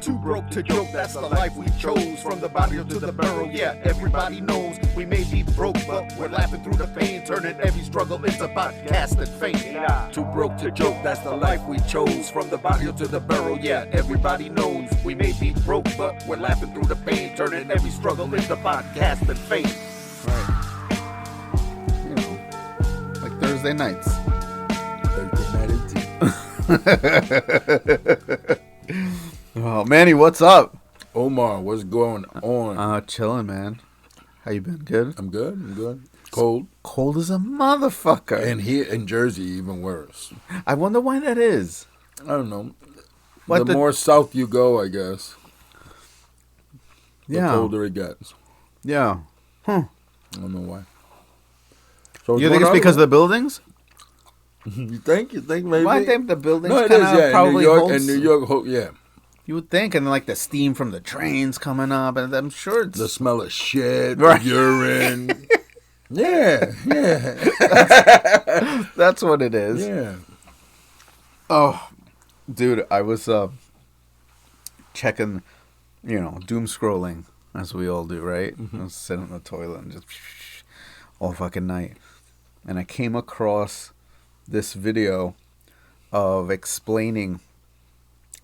Too broke to joke, that's the life we chose. From the barrio to the barrel, yeah, everybody knows. We may be broke, but we're laughing through the pain, turning every struggle into podcast and fame. Too broke to joke, that's the life we chose. From the barrio to the barrel, yeah, everybody knows. We may be broke, but we're laughing through the pain, turning every struggle into podcast and fame. Right. You know, like Thursday nights. Oh, Manny, what's up? Omar, what's going on? Chilling, man. How you been? Good? I'm good. Cold. Cold as a motherfucker. And here in Jersey, even worse. I wonder why that is. I don't know. What the more south you go, I guess, the colder it gets. Yeah. I don't know why. So You think it's because of the buildings? You think maybe? Well, I think the buildings no, it is, yeah. probably In New York, yeah. You would think, and like the steam from the trains coming up, and I'm sure it's... The smell of shit, right. Urine. Yeah. That's what it is. Yeah. Oh, dude, I was checking, doom scrolling, as we all do, right? I was sitting in the toilet and just all fucking night. And I came across this video of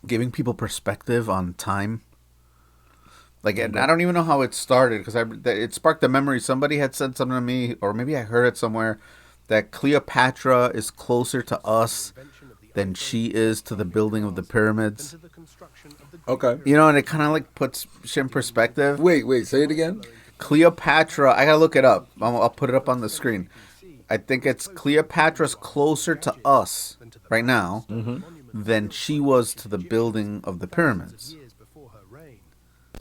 giving people perspective on time. Like, and I don't even know how it started, because it sparked a memory. Somebody had said something to me, or maybe I heard it somewhere, that Cleopatra is closer to us than she is to the building of the pyramids. Okay. And it kind of like puts shit in perspective. Wait, say it again. Cleopatra, I gotta look it up. I'll put it up on the screen. I think it's Cleopatra's closer to us right now than she was to the building of the pyramids.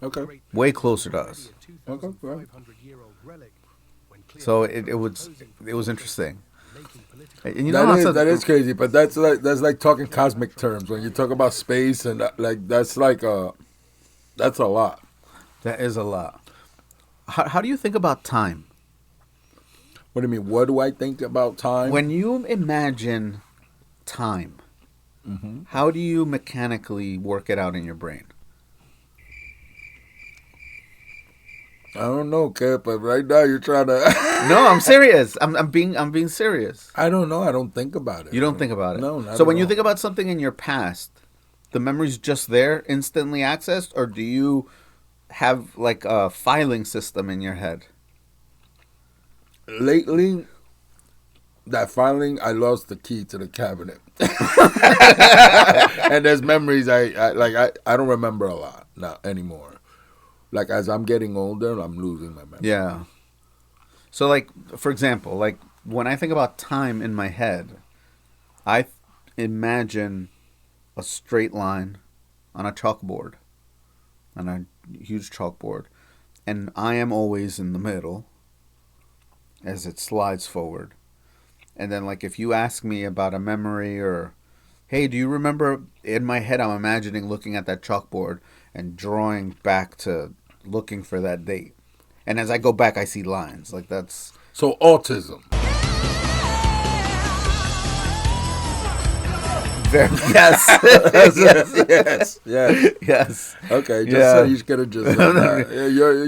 Okay. Way closer to us. Okay, right. So it was interesting. And that is crazy, but that's like talking cosmic terms when you talk about space, and that's a lot. That is a lot. How do you think about time? What do you mean? What do I think about time? When you imagine time, how do you mechanically work it out in your brain? I don't know, Cap, but right now you're trying to... No, I'm serious. I'm being serious. I don't know. I don't think about it. You don't think about it? No, not So at when you all. think about something in your past, the memory's just there, instantly accessed, or do you have like a filing system in your head? Lately, that filing, I lost the key to the cabinet. And there's memories I don't remember a lot now anymore. Like, as I'm getting older, I'm losing my memory. Yeah. So, like, for example, like, when I think about time in my head, I imagine a straight line on a chalkboard, on a huge chalkboard, and I am always in the middle as it slides forward. And then, like, if you ask me about a memory or, hey, do you remember, in my head, I'm imagining looking at that chalkboard and drawing back to looking for that date. And as I go back, I see lines. Like, that's... So, autism. Yes. Okay, you could have just said that.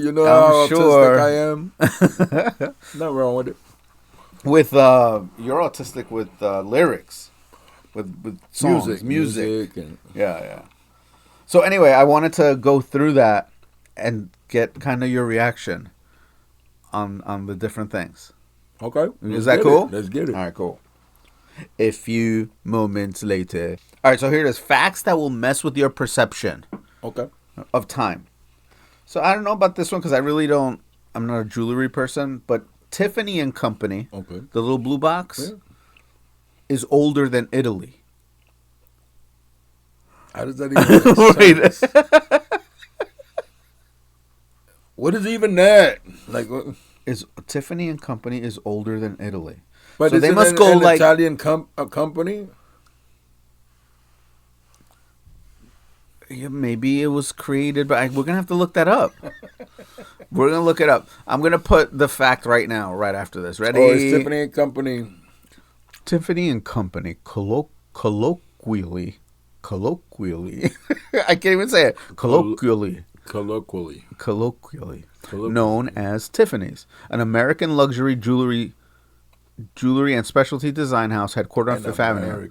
You know how sure. autistic I am? Not wrong with it. With, you're autistic with lyrics. With songs. Music. And... Yeah. So anyway, I wanted to go through that and get kind of your reaction on the different things. Okay. Is that cool? Let's get it. All right, cool. A few moments later. All right, so here it is. Facts that will mess with your perception of time. So I don't know about this one because I'm not a jewelry person, but Tiffany and Company, the little blue box, is older than Italy. How does that even make sense? What is even that? Like, what? Tiffany and Company is older than Italy. But so they must go like Italian company. Yeah, maybe it was created, but we're gonna have to look that up. We're gonna look it up. I'm gonna put the fact right now, right after this. Ready? Oh, it's Tiffany and Company. Tiffany and Company, colloquially colloquially, I can't even say it, colloquially, known as Tiffany's, an American luxury jewelry and specialty design house headquartered on Fifth Avenue.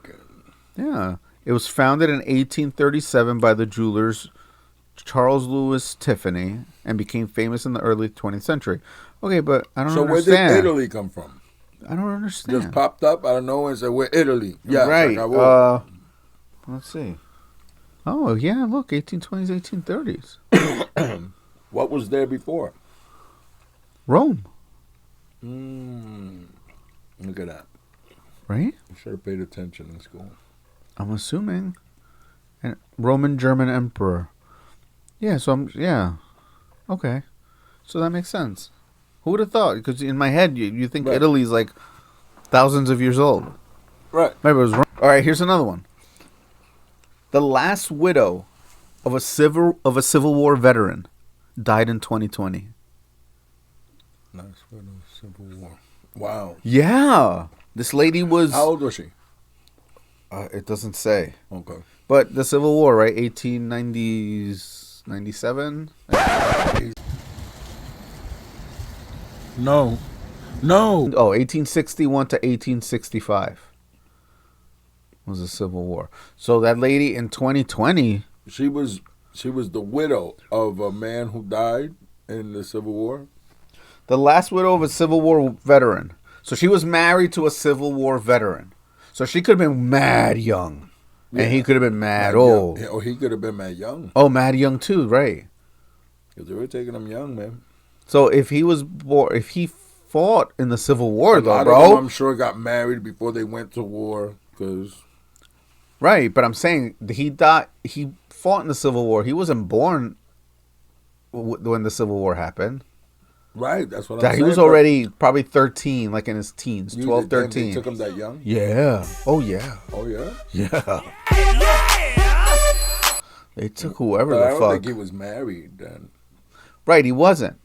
Yeah. It was founded in 1837 by the jewelers Charles Louis Tiffany and became famous in the early 20th century. Okay, but I don't understand. So where did Italy come from? I don't understand. Just popped up out of nowhere and said, we're Italy. Yeah, right. Let's see. Oh, yeah, look, 1820s, 1830s. What was there before? Rome. Look at that. Right? You should have paid attention in school. I'm assuming. And Roman German emperor. Yeah, yeah. Okay. So that makes sense. Who would have thought? Because in my head, you think right. Italy's like thousands of years old. Right. Maybe it was wrong. All right, here's another one. The last widow of a Civil War veteran died in 2020. Last widow of Civil War. Wow. Yeah. This lady was... How old was she? It doesn't say. Okay. But the Civil War, right? 1890s, 97? No. Oh, 1861 to 1865 was the Civil War. So that lady in 2020... She was the widow of a man who died in the Civil War? The last widow of a Civil War veteran. So she was married to a Civil War veteran. So she could have been mad young. Yeah. And he could have been mad old. Yeah, he could have been mad young. Oh, mad young too, right. Because they were taking him young, man. So if he fought in the Civil War, a lot bro. of them, I'm sure, got married before they went to war. Right, but I'm saying he died. He fought in the Civil War. He wasn't born when the Civil War happened. Right, that's what I'm saying. He was already probably 13, like in his teens, 12, 13. They took him that young? Yeah. Oh, yeah. Oh, yeah? Yeah. They took whoever the fuck. I don't think he was married then. Right, he wasn't.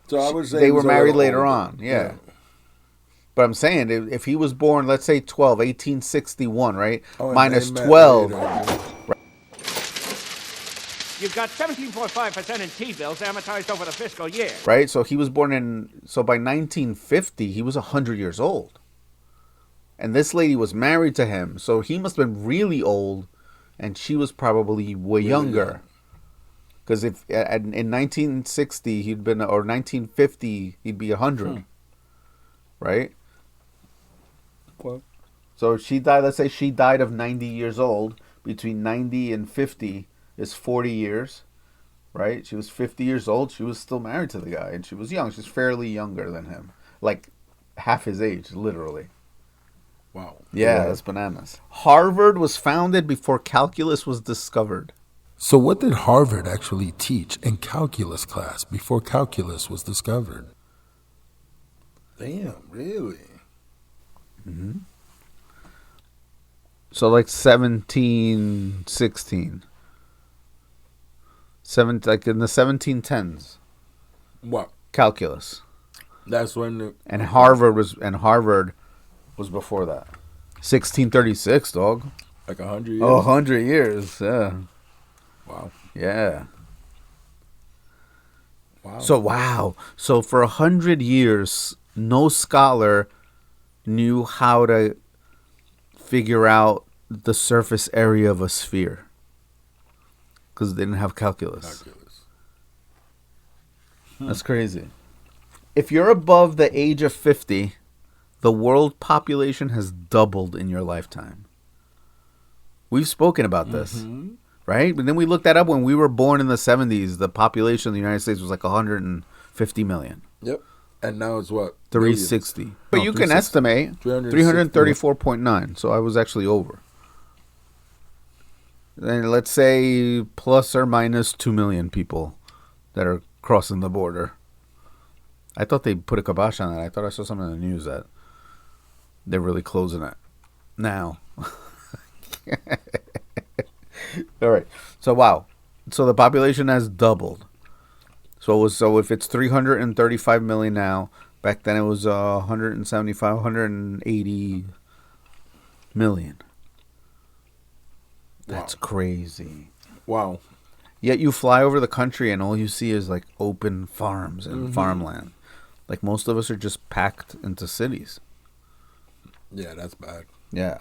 So I would say they were married later on. Yeah. But I'm saying if he was born, let's say 1861, right? Minus 12. You've got 17.5% in T-bills amortized over the fiscal year. Right? So he was born by 1950, he was 100 years old. And this lady was married to him. So he must have been really old, and she was probably way younger. Because if in 1960 or 1950 he'd be 100, right? Well, so she died. Let's say she died of 90 years old. Between 90 and 50 is 40 years, right? She was 50 years old. She was still married to the guy, and she was young. She's fairly younger than him, like half his age, literally. Wow. Yeah, that's bananas. Harvard was founded before calculus was discovered. So what did Harvard actually teach in calculus class before calculus was discovered? Damn, really? Mm-hmm. So like 1716. Like in the 1710s. What? Calculus. That's when And Harvard was before that. 1636, dog. Like 100 years? Oh, 100 years, yeah. Wow. Yeah. Wow. So for 100 years, no scholar knew how to figure out the surface area of a sphere. Because they didn't have calculus. That's crazy. If you're above the age of 50, the world population has doubled in your lifetime. We've spoken about this. Mm-hmm. Right? But then we looked that up when we were born in the 70s. The population of the United States was like 150 million. Yep. And now it's what? 360. But you can estimate 334.9. So I was actually over. And let's say plus or minus 2 million people that are crossing the border. I thought they put a kibosh on that. I thought I saw something in the news that they're really closing it now. All right. So, wow. So the population has doubled. So if it's 335 million now, back then it was 175, 180 million. That's crazy. Wow. Yet you fly over the country and all you see is like open farms and farmland. Like most of us are just packed into cities. Yeah, that's bad. Yeah.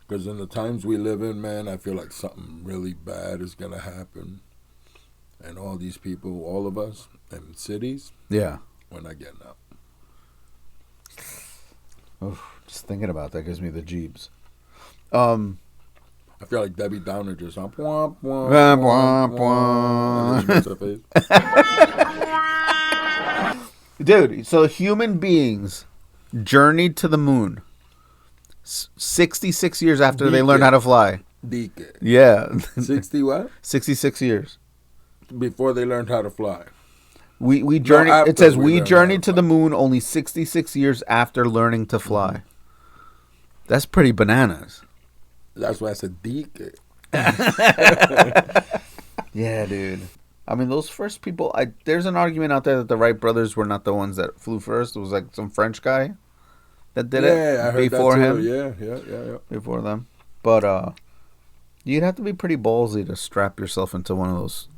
Because in the times we live in, man, I feel like something really bad is going to happen. And all these people, all of us in cities, Yeah. we're not getting out. Oof, just thinking about that gives me the jeebs. I feel like Debbie Downer just womp, womp, womp, Womp, womp, womp, womp. And then she makes her face. Dude, so human beings journeyed to the moon 66 years after they learned how to fly. Dike. Yeah. 60 what? 66 years. Before they learned how to fly. We journeyed. after It says we we learned journeyed how to to the moon only 66 years after learning to fly. That's pretty bananas. That's why I said Dike. Yeah, dude. I mean, those first people. There's an argument out there that the Wright brothers were not the ones that flew first. It was like some French guy that did it I heard before that too. him. Yeah. Before them. But you'd have to be pretty ballsy to strap yourself into one of those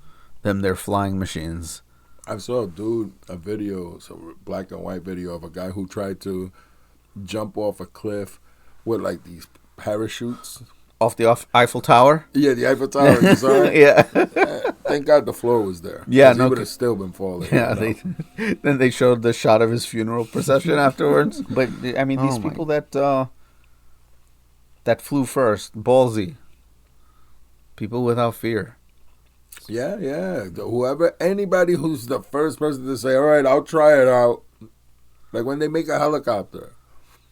their flying machines. I saw a video, so black and white video of a guy who tried to jump off a cliff with like these parachutes. Off the Eiffel Tower? Yeah, the Eiffel Tower. You saw it? Yeah. Thank God the floor was there. Yeah, he would have still been falling. Yeah, then they showed the shot of his funeral procession afterwards. But I mean, these people that flew first, ballsy, people without fear. Yeah. Anybody who's the first person to say, all right, I'll try it out. Like when they make a helicopter.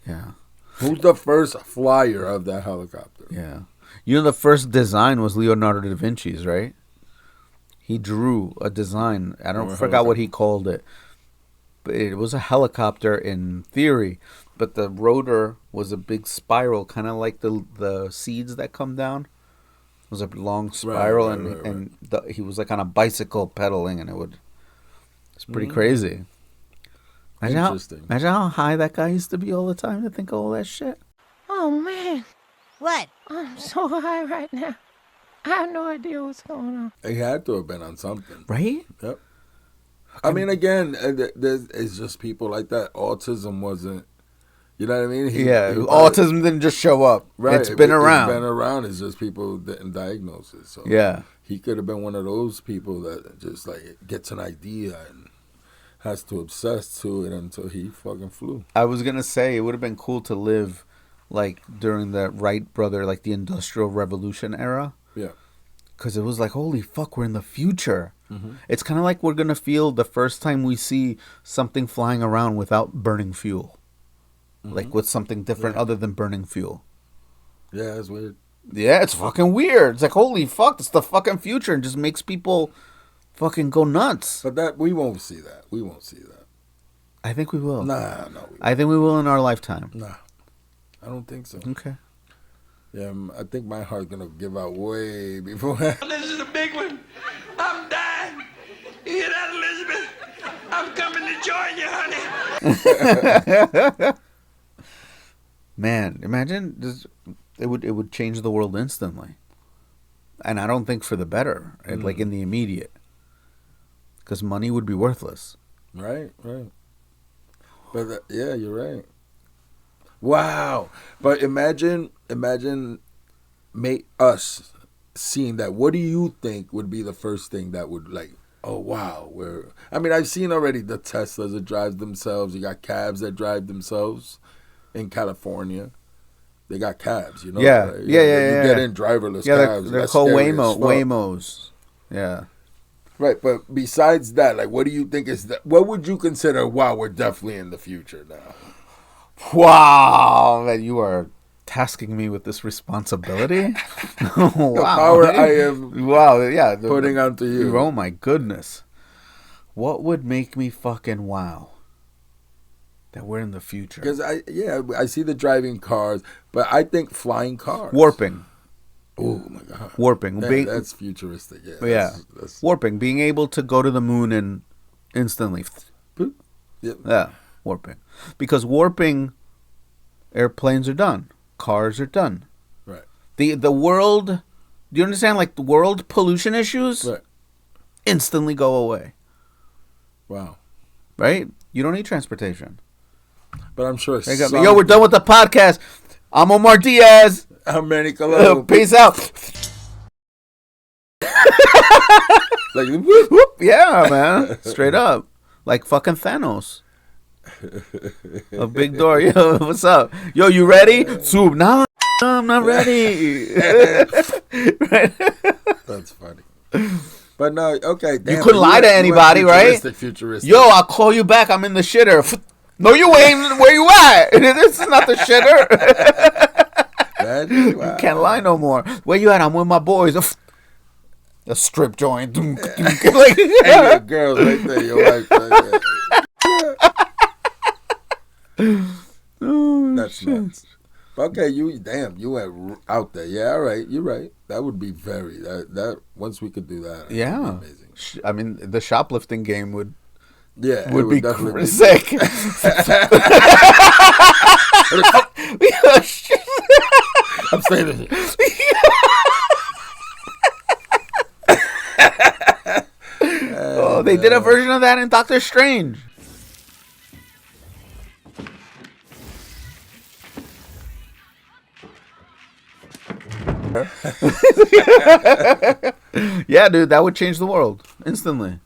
Yeah. Who's the first flyer of that helicopter? Yeah. You know, the first design was Leonardo da Vinci's, right? He drew a design. I forgot what he called it. But it was a helicopter in theory. But the rotor was a big spiral, kind of like the seeds that come down. It was a long spiral, and he was like on a bicycle pedaling, and it's pretty crazy. Interesting. Imagine how high that guy used to be all the time to think of all that shit. Oh, man. What? I'm so high right now. I have no idea what's going on. He had to have been on something. Right? Yep. I mean, again, it's just people like that. Autism wasn't, you know what I mean? Autism didn't just show up. Right. It's been around. It's been around. It's just people didn't diagnose it. So yeah. He could have been one of those people that just like gets an idea and has to obsess to it until he fucking flew. I was going to say it would have been cool to live like during the Wright brother, like the Industrial Revolution era. Yeah. Because it was like, holy fuck, we're in the future. It's kind of like we're going to feel the first time we see something flying around without burning fuel. Like with something different other than burning fuel. Yeah, it's weird. Yeah, it's fucking weird. It's like, holy fuck, it's the fucking future, and just makes people fucking go nuts. But we won't see that. We won't see that. I think we will. No. I think we will in our lifetime. Nah. I don't think so. Okay. Yeah, I think my heart's going to give out way before. This is a big one. I'm dying. You hear that, Elizabeth? I'm coming to join you, honey. Man, imagine this, it would change the world instantly. And I don't think for the better, like in the immediate. Because money would be worthless. Right. But yeah, you're right. Wow. But imagine us seeing that. What do you think would be the first thing that would like, oh wow, I've seen already the Teslas that drive themselves. You got cabs that drive themselves in California. They got cabs, you know. Yeah. Right? Yeah. You get in driverless cabs. They're called Waymos. Yeah. Right, but besides that, like, what do you think is that? What would you consider? Wow, we're definitely in the future now. Wow, man, you are tasking me with this responsibility. Wow, the power I am. Wow, yeah, putting onto you. Oh my goodness, what would make me fucking wow? That we're in the future. Because I see the driving cars, but I think flying cars. Warping. Oh my god. Warping. That's futuristic. Yeah. That's warping. Being able to go to the moon and instantly. Yep. Yeah. Warping. Because warping, airplanes are done. Cars are done. Right. The world. Do you understand? Like the world pollution issues Right. instantly go away. Wow. Right? You don't need transportation. But I'm sure. Yo, we're done with the podcast. I'm Omar Diaz. I'm Manny Colombo. Peace out. Like, whoop, Whoop. Yeah, man. Straight up. Like fucking Thanos. A big door. Yo, what's up? Yo, you ready? Soup. Nah, I'm not ready. Right? That's funny. But no, okay. Damn, You couldn't lie to anybody, right? Futuristic. Yo, I'll call you back. I'm in the shitter. No, you ain't. Where you at? This is not the shitter. Wow. You can't lie no more. Where you at? I'm with my boys. A strip joint. Like, Hey, your girls right there. Your wife right there. That's nuts. Okay, you went out there. Yeah, all right. You're right. That would be very that once we could do that. yeah. It'd be amazing. I mean, the shoplifting game would Yeah, would it be definitely be sick. I'm saying it. Oh, they did a version of that in Doctor Strange. Yeah, dude, that would change the world instantly.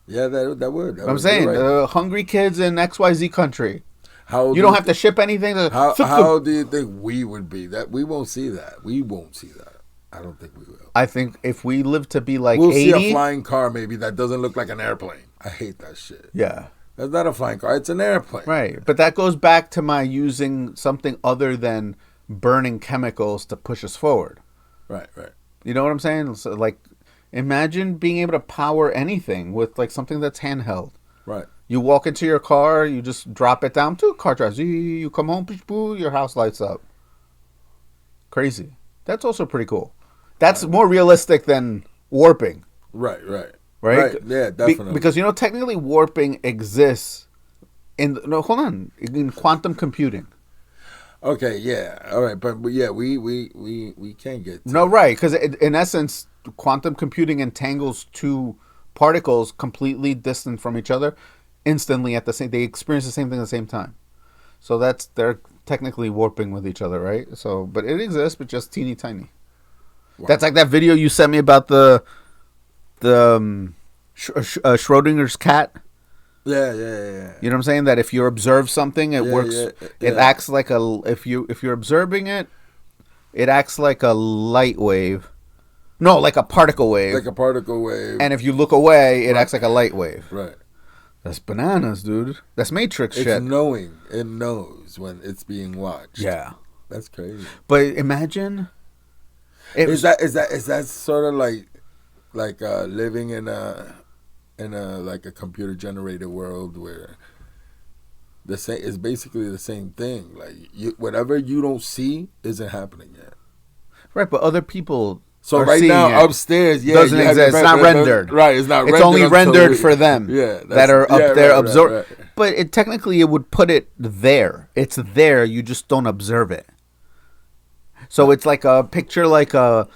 Yeah, that would. I'm saying, hungry kids in XYZ country. How You don't have to ship anything. How do you think we would be? That we won't see that. We won't see that. I don't think we will. I think if we live to be like We'll 80, see a flying car maybe that doesn't look like an airplane. I hate that shit. yeah, That's not a flying car. It's an airplane. right. But that goes back to my using something other than burning chemicals to push us forward. Right, right. You know what I'm saying? So, like, imagine being able to power anything with like something that's handheld. Right. You walk into your car, you just drop it down to car drives. You come home, your house lights up. Crazy. That's also pretty cool. That's more realistic than warping, Right, right. right? Yeah, definitely. Because you know, technically, warping exists in quantum computing. Okay, yeah. All right, but yeah, we can't get to No, right? Because in essence, quantum computing entangles two particles completely distant from each other instantly at the same. They experience the same thing at the same time. So they're technically warping with each other, right? So, but it exists, but just teeny tiny. Wow. That's like that video you sent me about the Schrodinger's cat. Yeah. You know what I'm saying? That if you observe something, it works. Yeah. It acts like if you're observing it, it acts like a light wave. No, like a particle wave. Like a particle wave. And if you look away, it acts like a light wave. Right. That's bananas, dude. That's Matrix It's shit. knowing. It knows when it's being watched. Yeah. That's crazy. But imagine. Is that sort of like living in a like a computer generated world where it's basically the same thing. Like whatever you don't see isn't happening yet. Right, but other people. So right now upstairs, doesn't exist. It's not rendered. Right, it's not. It's only rendered for them. Yeah, that are up there absorbed. Right. But technically, it would put it there. It's there. You just don't observe it. So it's like a picture, like a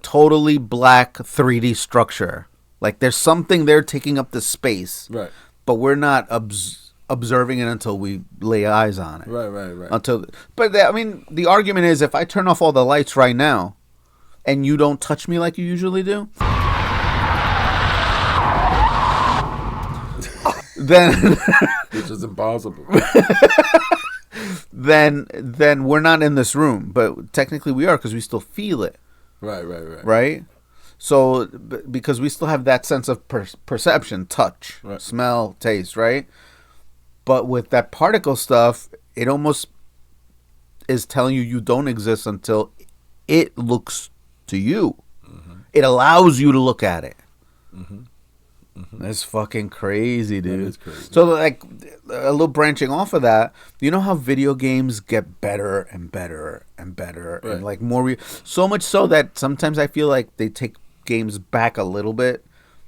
totally black 3D structure. Like there's something there taking up the space. Right. But we're not observing it until we lay eyes on it. Right. But the argument is, if I turn off all the lights right now, and you don't touch me like you usually do, then which is impossible. then we're not in this room, but technically we are because we still feel it. Right. So because we still have that sense of perception, touch, smell, taste, right? But with that particle stuff, it almost is telling you don't exist until it looks to you. Mm-hmm. It allows you to look at it. Mm-hmm. Mm-hmm. That's fucking crazy, dude. That is crazy. So, like, a little branching off of that, you know how video games get better and better and better, and like more, so much so that sometimes I feel like they take games back a little bit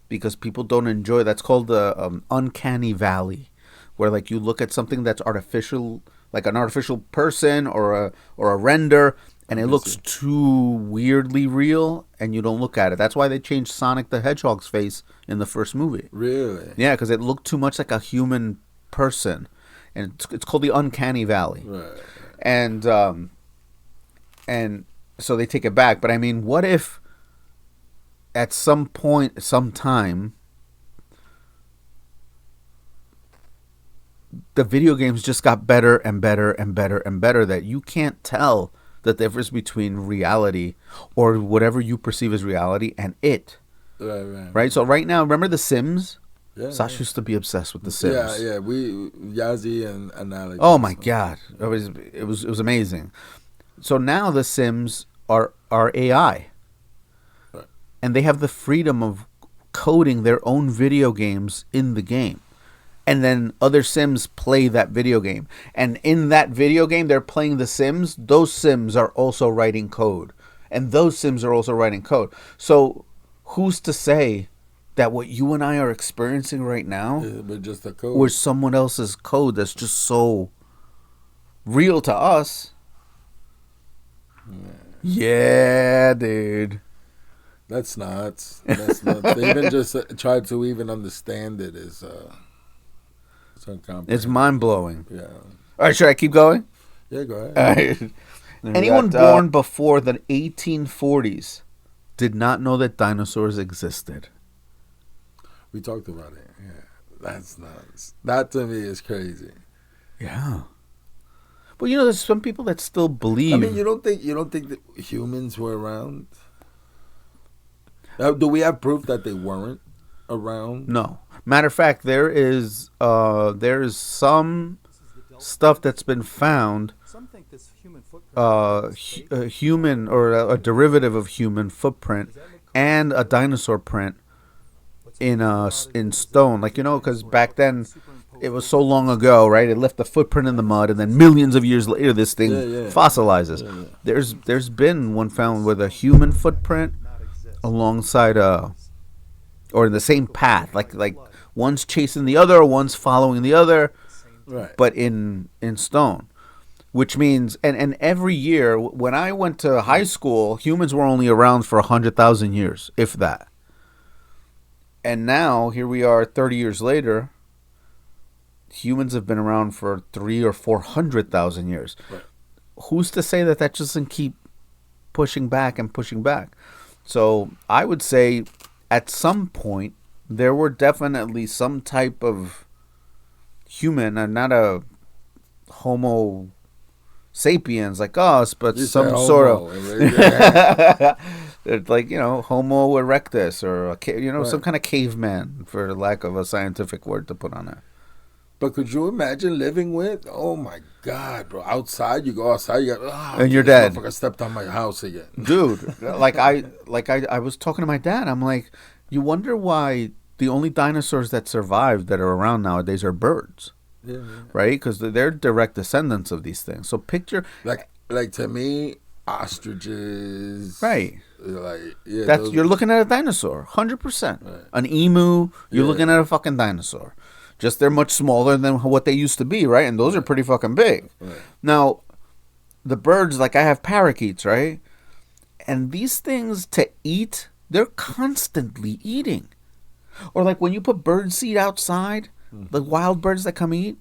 because people don't enjoy. That's called the uncanny valley, where like you look at something that's artificial, like an artificial person or a render, and it looks too weirdly real, and you don't look at it. That's why they changed Sonic the Hedgehog's face in the first movie. Really? Yeah, because it looked too much like a human person, and it's called the Uncanny Valley. Right. And so they take it back. But I mean, what if at some point, sometime, the video games just got better and better and better and better, that you can't tell the difference between reality or whatever you perceive as reality and it. Right? So right now, remember The Sims? Yeah, Sasha used to be obsessed with The Sims. Yeah. We Yazzie and Alex. Oh my God, it was amazing. So now The Sims are AI, Right. and they have the freedom of coding their own video games in the game, and then other Sims play that video game. And in that video game, they're playing The Sims. Those Sims are also writing code, and those Sims are also writing code. So who's to say that what you and I are experiencing right now But just the code. was someone else's code that's just so real to us? Yeah, dude. That's nuts. That's nuts. They even just try to even understand it is it's uncomprehensible. It's mind-blowing. Yeah. All right, should I keep going? Yeah, go ahead. All right. Anyone born before the 1840s did not know that dinosaurs existed. We talked about it. Yeah. That's nuts. That to me is crazy. Yeah. But you know, there's some people that still believe. I mean, you don't think that humans were around? Do we have proof that they weren't around? No. Matter of fact, there is some stuff that's been found. Some think this human footprint A human or a derivative of human footprint and a dinosaur print in stone, like, you know, because back then it was so long ago, right? It left a footprint in the mud, and then millions of years later, this thing fossilizes. There's been one found with a human footprint alongside or in the same path, like one's chasing the other, one's following the other, Right. but in stone. Which means, and every year when I went to high school, humans were only around for 100,000 years, if that. And now, here we are 30 years later, humans have been around for 300,000 or 400,000 years. Right. Who's to say that just doesn't keep pushing back and pushing back? So I would say at some point, there were definitely some type of human, and not a Homo sapiens like us, but You some said sort homo, of like, you know, Homo erectus, or Right. some kind of caveman, for lack of a scientific word to put on it. But could you imagine living with? Oh my God, bro! Outside, you go outside, you got, And you're this dead. motherfucker stepped on my house again. Dude, I was talking to my dad. I'm like, you wonder why the only dinosaurs that survived that are around nowadays are birds, Yeah. right? Because they're direct descendants of these things. So picture, Like to me, ostriches. right? Like yeah, That's you're looking at a dinosaur, 100%. Right. An emu, you're Yeah. looking at a fucking dinosaur. Just they're much smaller than what they used to be, right? And those are pretty fucking big. Right. Now, the birds, like I have parakeets, right? And these things to eat, they're constantly eating. Or like when you put bird seed outside, the wild birds that come eat,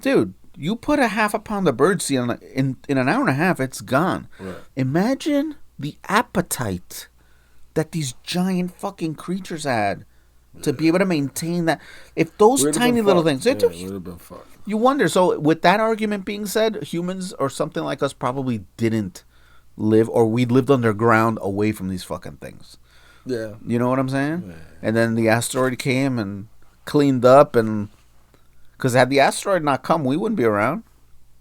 dude, you put a half a pound of bird seed in an hour and a half, it's gone. Right. Imagine the appetite that these giant fucking creatures had to be able to maintain that. If those Would've tiny been little fucked. things, Yeah, would have been fucked. you wonder. So with that argument being said, humans or something like us probably didn't live, or we lived underground away from these fucking things. Yeah. You know what I'm saying? Yeah. And then the asteroid came and cleaned up, and because had the asteroid not come, we wouldn't be around.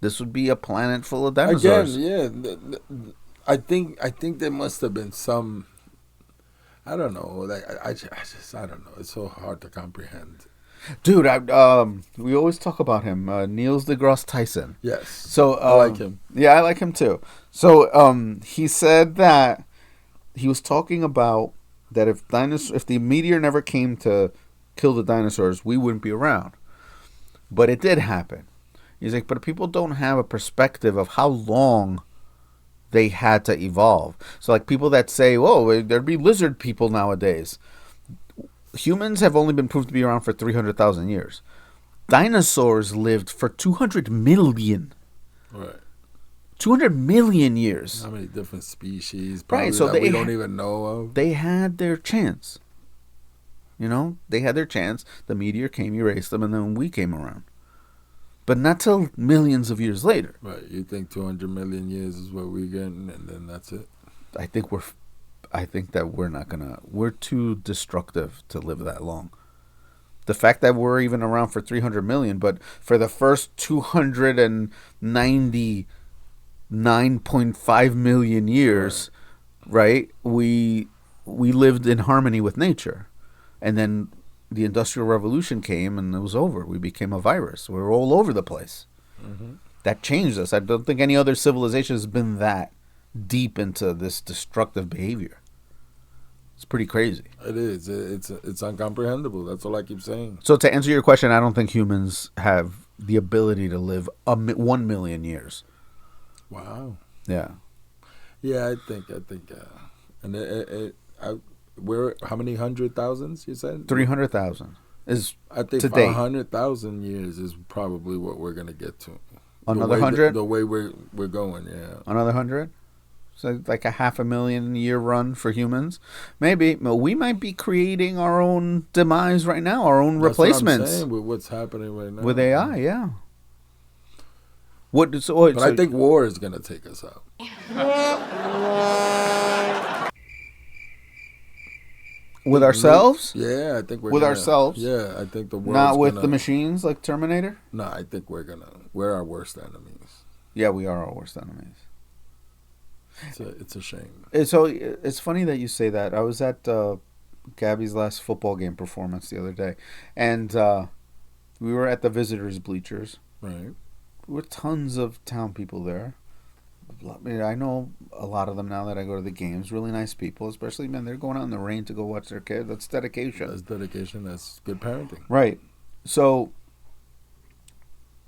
This would be a planet full of dinosaurs. Again, yeah. I think there must have been some. I don't know. Like I don't know. It's so hard to comprehend. Dude, we always talk about him, Neil deGrasse Tyson. Yes. So I like him. Yeah, I like him too. So he said that he was talking about that if the meteor never came to kill the dinosaurs, we wouldn't be around. But it did happen. He's like, but people don't have a perspective of how long they had to evolve. So like people that say, "Whoa, there'd be lizard people nowadays." Humans have only been proved to be around for 300,000 years. Dinosaurs lived for 200 million. Right. 200 million years. How many different species? Right, so that we don't even know of. They had their chance. You know, they had their chance. The meteor came, erased them, and then we came around. But not till millions of years later. Right. You think 200 million years is what we're getting, and then that's it? I think that we're not gonna. We're too destructive to live that long. The fact that we're even around for 300 million, but for the first 299.5 million years, right? We lived in harmony with nature, and then the Industrial Revolution came, and it was over. We became a virus. We were all over the place. Mm-hmm. That changed us. I don't think any other civilization has been that deep into this destructive behavior. It's pretty crazy. It is. It's incomprehensible. That's all I keep saying. So to answer your question, I don't think humans have the ability to live 1 million years. Wow. Yeah. Yeah, I think, and we're how many 100,000s you said? 300,000 is. I think today. 100,000 years is probably what we're gonna get to. Another 100. The way we're going, yeah. Another 100. So like a 500,000 year run for humans. Maybe we might be creating our own demise right now, our own replacements. That's what I'm saying with what's happening right now with AI. Yeah. But I think war is gonna take us out. With ourselves? Yeah, I think we're with gonna, ourselves. Yeah, I think the world's not with the machines like Terminator. No, I think we're our worst enemies. Yeah, we are our worst enemies. It's a shame. It's funny that you say that. I was at Gabby's last football game performance the other day, and we were at the visitors' bleachers. Right. There were tons of town people there. I mean, I know a lot of them now that I go to the games. Really nice people, especially, man, they're going out in the rain to go watch their kid. That's dedication. That's dedication. That's good parenting. Right. So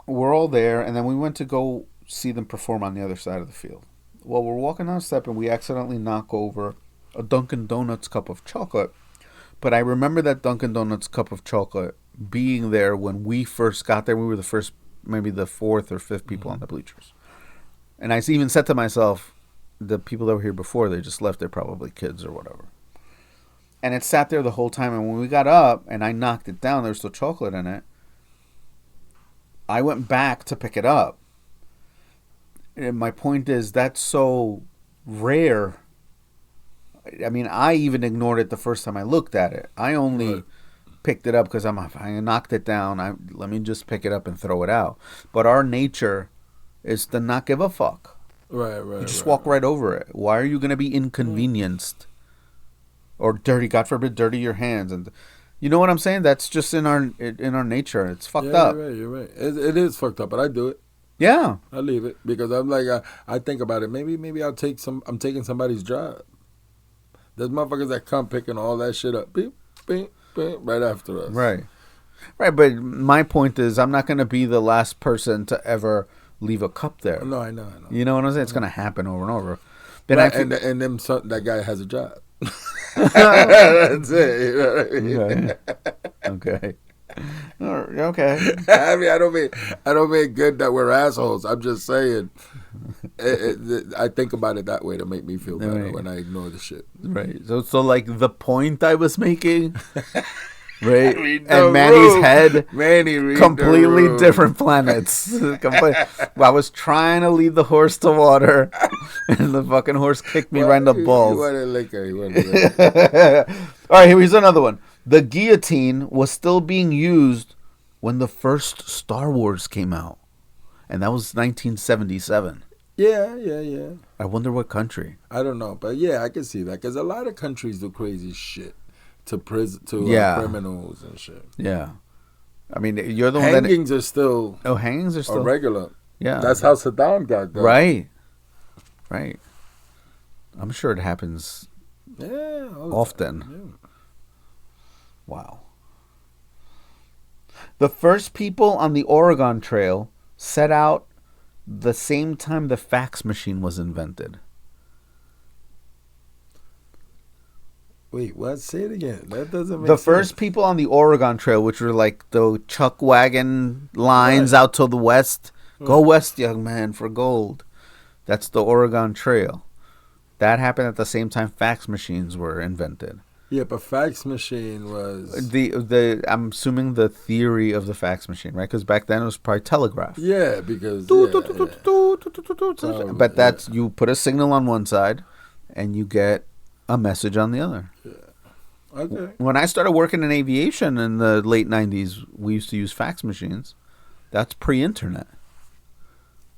we're all there, and then we went to go see them perform on the other side of the field. Well, we're walking down a step, and we accidentally knock over a Dunkin' Donuts cup of chocolate. But I remember that Dunkin' Donuts cup of chocolate being there when we first got there. We were the first, maybe the fourth or fifth people on the bleachers. And I even said to myself, the people that were here before, they just left. They're probably kids or whatever. And it sat there the whole time. And when we got up and I knocked it down, there was still chocolate in it. I went back to pick it up. And my point is, that's so rare. I mean, I even ignored it the first time I looked at it. I only picked it up because I knocked it down. Let me just pick it up and throw it out. But our nature is to not give a fuck. Right. You just walk right over it. Why are you going to be inconvenienced or dirty? God forbid, dirty your hands. And you know what I'm saying? That's just in our nature. It's fucked up. You're right. It is fucked up, but I do it. Yeah, I leave it because I'm like I think about it. Maybe I'm taking somebody's job. There's motherfuckers that come picking all that shit up, beep, beep, beep, right after us. Right. But my point is, I'm not going to be the last person to ever leave a cup there. No, I know. You know what I'm saying? It's going to happen over and over. Then that guy has a job. That's it. Okay. Okay. I mean, I don't mean good that we're assholes. I'm just saying. I think about it that way to make me feel better when I ignore the shit. Right. So like the point I was making, right? And Manny's head, completely different planets. I was trying to lead the horse to water, and the fucking horse kicked me right in the balls. All right, here's another one. The guillotine was still being used when the first Star Wars came out, and that was 1977. Yeah. I wonder what country. I don't know, but yeah, I can see that because a lot of countries do crazy shit to criminals and shit. Yeah, I mean, you're the one hangings are still. Oh, hangings are still regular. Yeah, that's how Saddam got done. Right. I'm sure it happens. Yeah, often. Yeah. Wow. The first people on the Oregon Trail set out the same time the fax machine was invented. Wait, what? Say it again. That doesn't make The sense. first people on the Oregon Trail, which were like the chuck wagon lines out to the west. Go west, young man, for gold. That's the Oregon Trail. That happened at the same time fax machines were invented. Yeah, but fax machine was... The I'm assuming the theory of the fax machine, right? Because back then it was probably telegraph. Yeah, because... But that's, you put a signal on one side and you get a message on the other. Yeah. Okay. When I started working in aviation in the late 90s, we used to use fax machines. That's pre-internet.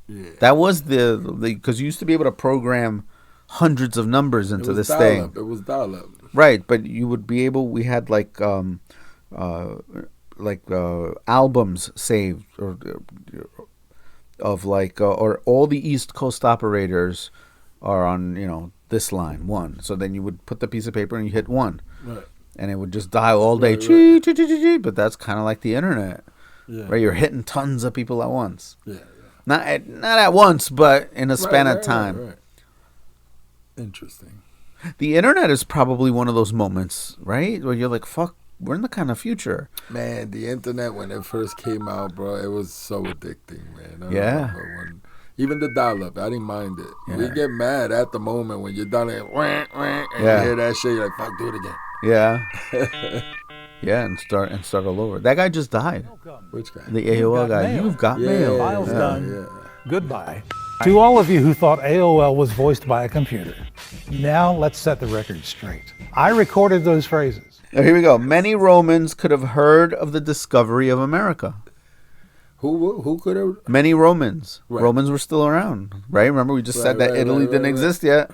Yeah. That was the because you used to be able to program hundreds of numbers into this thing. It was dial-up. Right, but you would be able. We had like albums saved or all the East Coast operators are on this line 1. So then you would put the piece of paper and you hit 1, Right. and it would just dial all day. Right. But that's kind of like the internet, right? You're hitting tons of people at once. Yeah. Not at once, but in a span of time. Right. Interesting. The internet is probably one of those moments, right? Where you're like, fuck, we're in the kind of future. Man, the internet, when it first came out, bro, it was so addicting, man. I Yeah. remember even the dial-up, I didn't mind it. Yeah. We get mad at the moment when you're done it, and Yeah. you hear that shit, you're like, fuck, do it again. Yeah. Yeah, and start all over. That guy just died. Which guy? The AOL guy. mail. You've got Yeah, mail. File's yeah, done. yeah. Goodbye. To all of you who thought AOL was voiced by a computer, now let's set the record straight. I recorded those phrases. Oh, here we go. Many Romans could have heard of the discovery of America. Who could have? Many Romans. Right. Romans were still around, right? Remember, we just said that Italy didn't exist yet.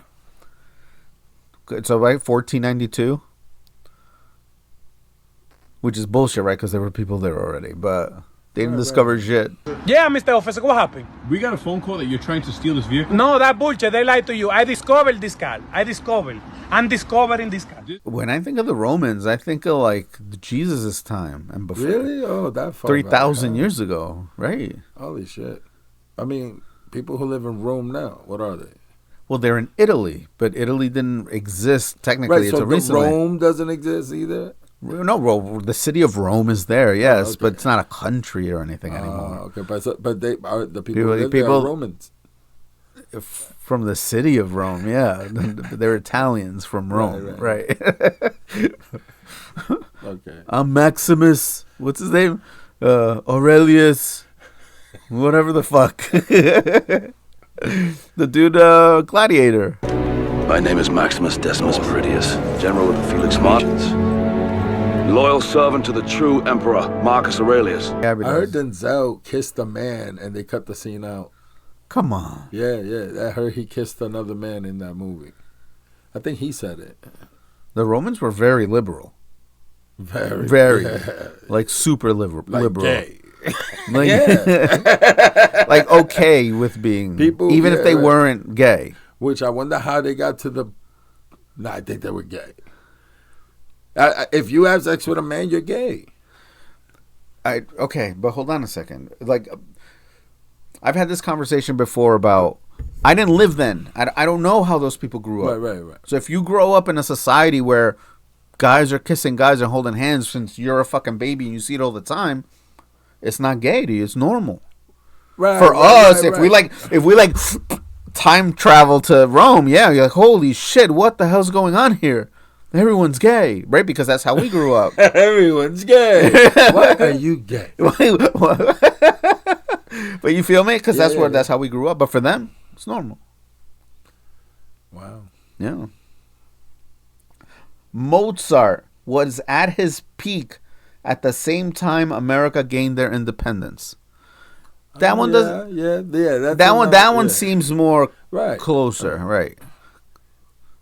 So, right, 1492. Which is bullshit, right? Because there were people there already, but they didn't discover shit. Yeah, Mr. Officer, what happened? We got a phone call that you're trying to steal this vehicle. No, that bullshit. They lied to you. I discovered this car. I'm discovering this car. When I think of the Romans, I think of like Jesus' time and before. Really? Oh, that far 3,000 back, years ago, right? Holy shit. I mean, people who live in Rome now, what are they? Well, they're in Italy, but Italy didn't exist technically Right, so until recently. Rome doesn't exist either? No, well, the city of Rome is there, yes, okay. but it's not a country or anything anymore. Okay, but they are the people who live there are Romans. From the city of Rome, yeah. They're Italians from Rome, right. Okay. I'm Maximus, what's his name? Aurelius, whatever the fuck. The dude, Gladiator. My name is Maximus Decimus Meridius, General of the Felix Legions. Loyal servant to the true Emperor, Marcus Aurelius. I heard Denzel kissed a man and they cut the scene out. Come on. Yeah. I heard he kissed another man in that movie. I think he said it. The Romans were very liberal. Very. Yeah. Like super liberal. Like gay. Like, like okay with being people, even if they weren't gay. Which I wonder how they got to the... No, I think they were gay. If you have sex with a man, you're gay. Okay, but hold on a second. Like, I've had this conversation before about... I didn't live then. I don't know how those people grew up. Right. So if you grow up in a society where guys are kissing guys and holding hands since you're a fucking baby and you see it all the time... It's not gay to you. It's normal. Right. For us, if we like time travel to Rome, yeah, you're like, holy shit, what the hell's going on here? Everyone's gay, right? Because that's how we grew up. Everyone's gay. Why are you gay? But you feel me? Because that's how we grew up. But for them, it's normal. Wow. Yeah. Mozart was at his peak at the same time America gained their independence. That one does. Yeah. That one seems more closer, right?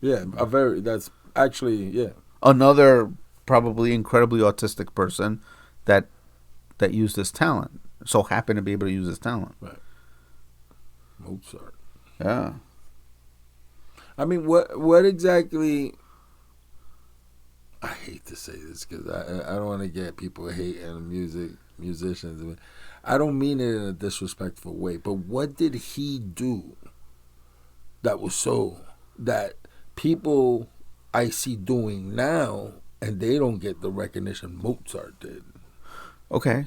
Yeah, that's actually, yeah. Another probably incredibly autistic person that used his talent. So happened to be able to use his talent. Right. Mozart. Yeah. I mean, what exactly... I hate to say this because I don't want to get people hating musicians. I don't mean it in a disrespectful way, but what did he do that was so that people I see doing now, and they don't get the recognition Mozart did. Okay.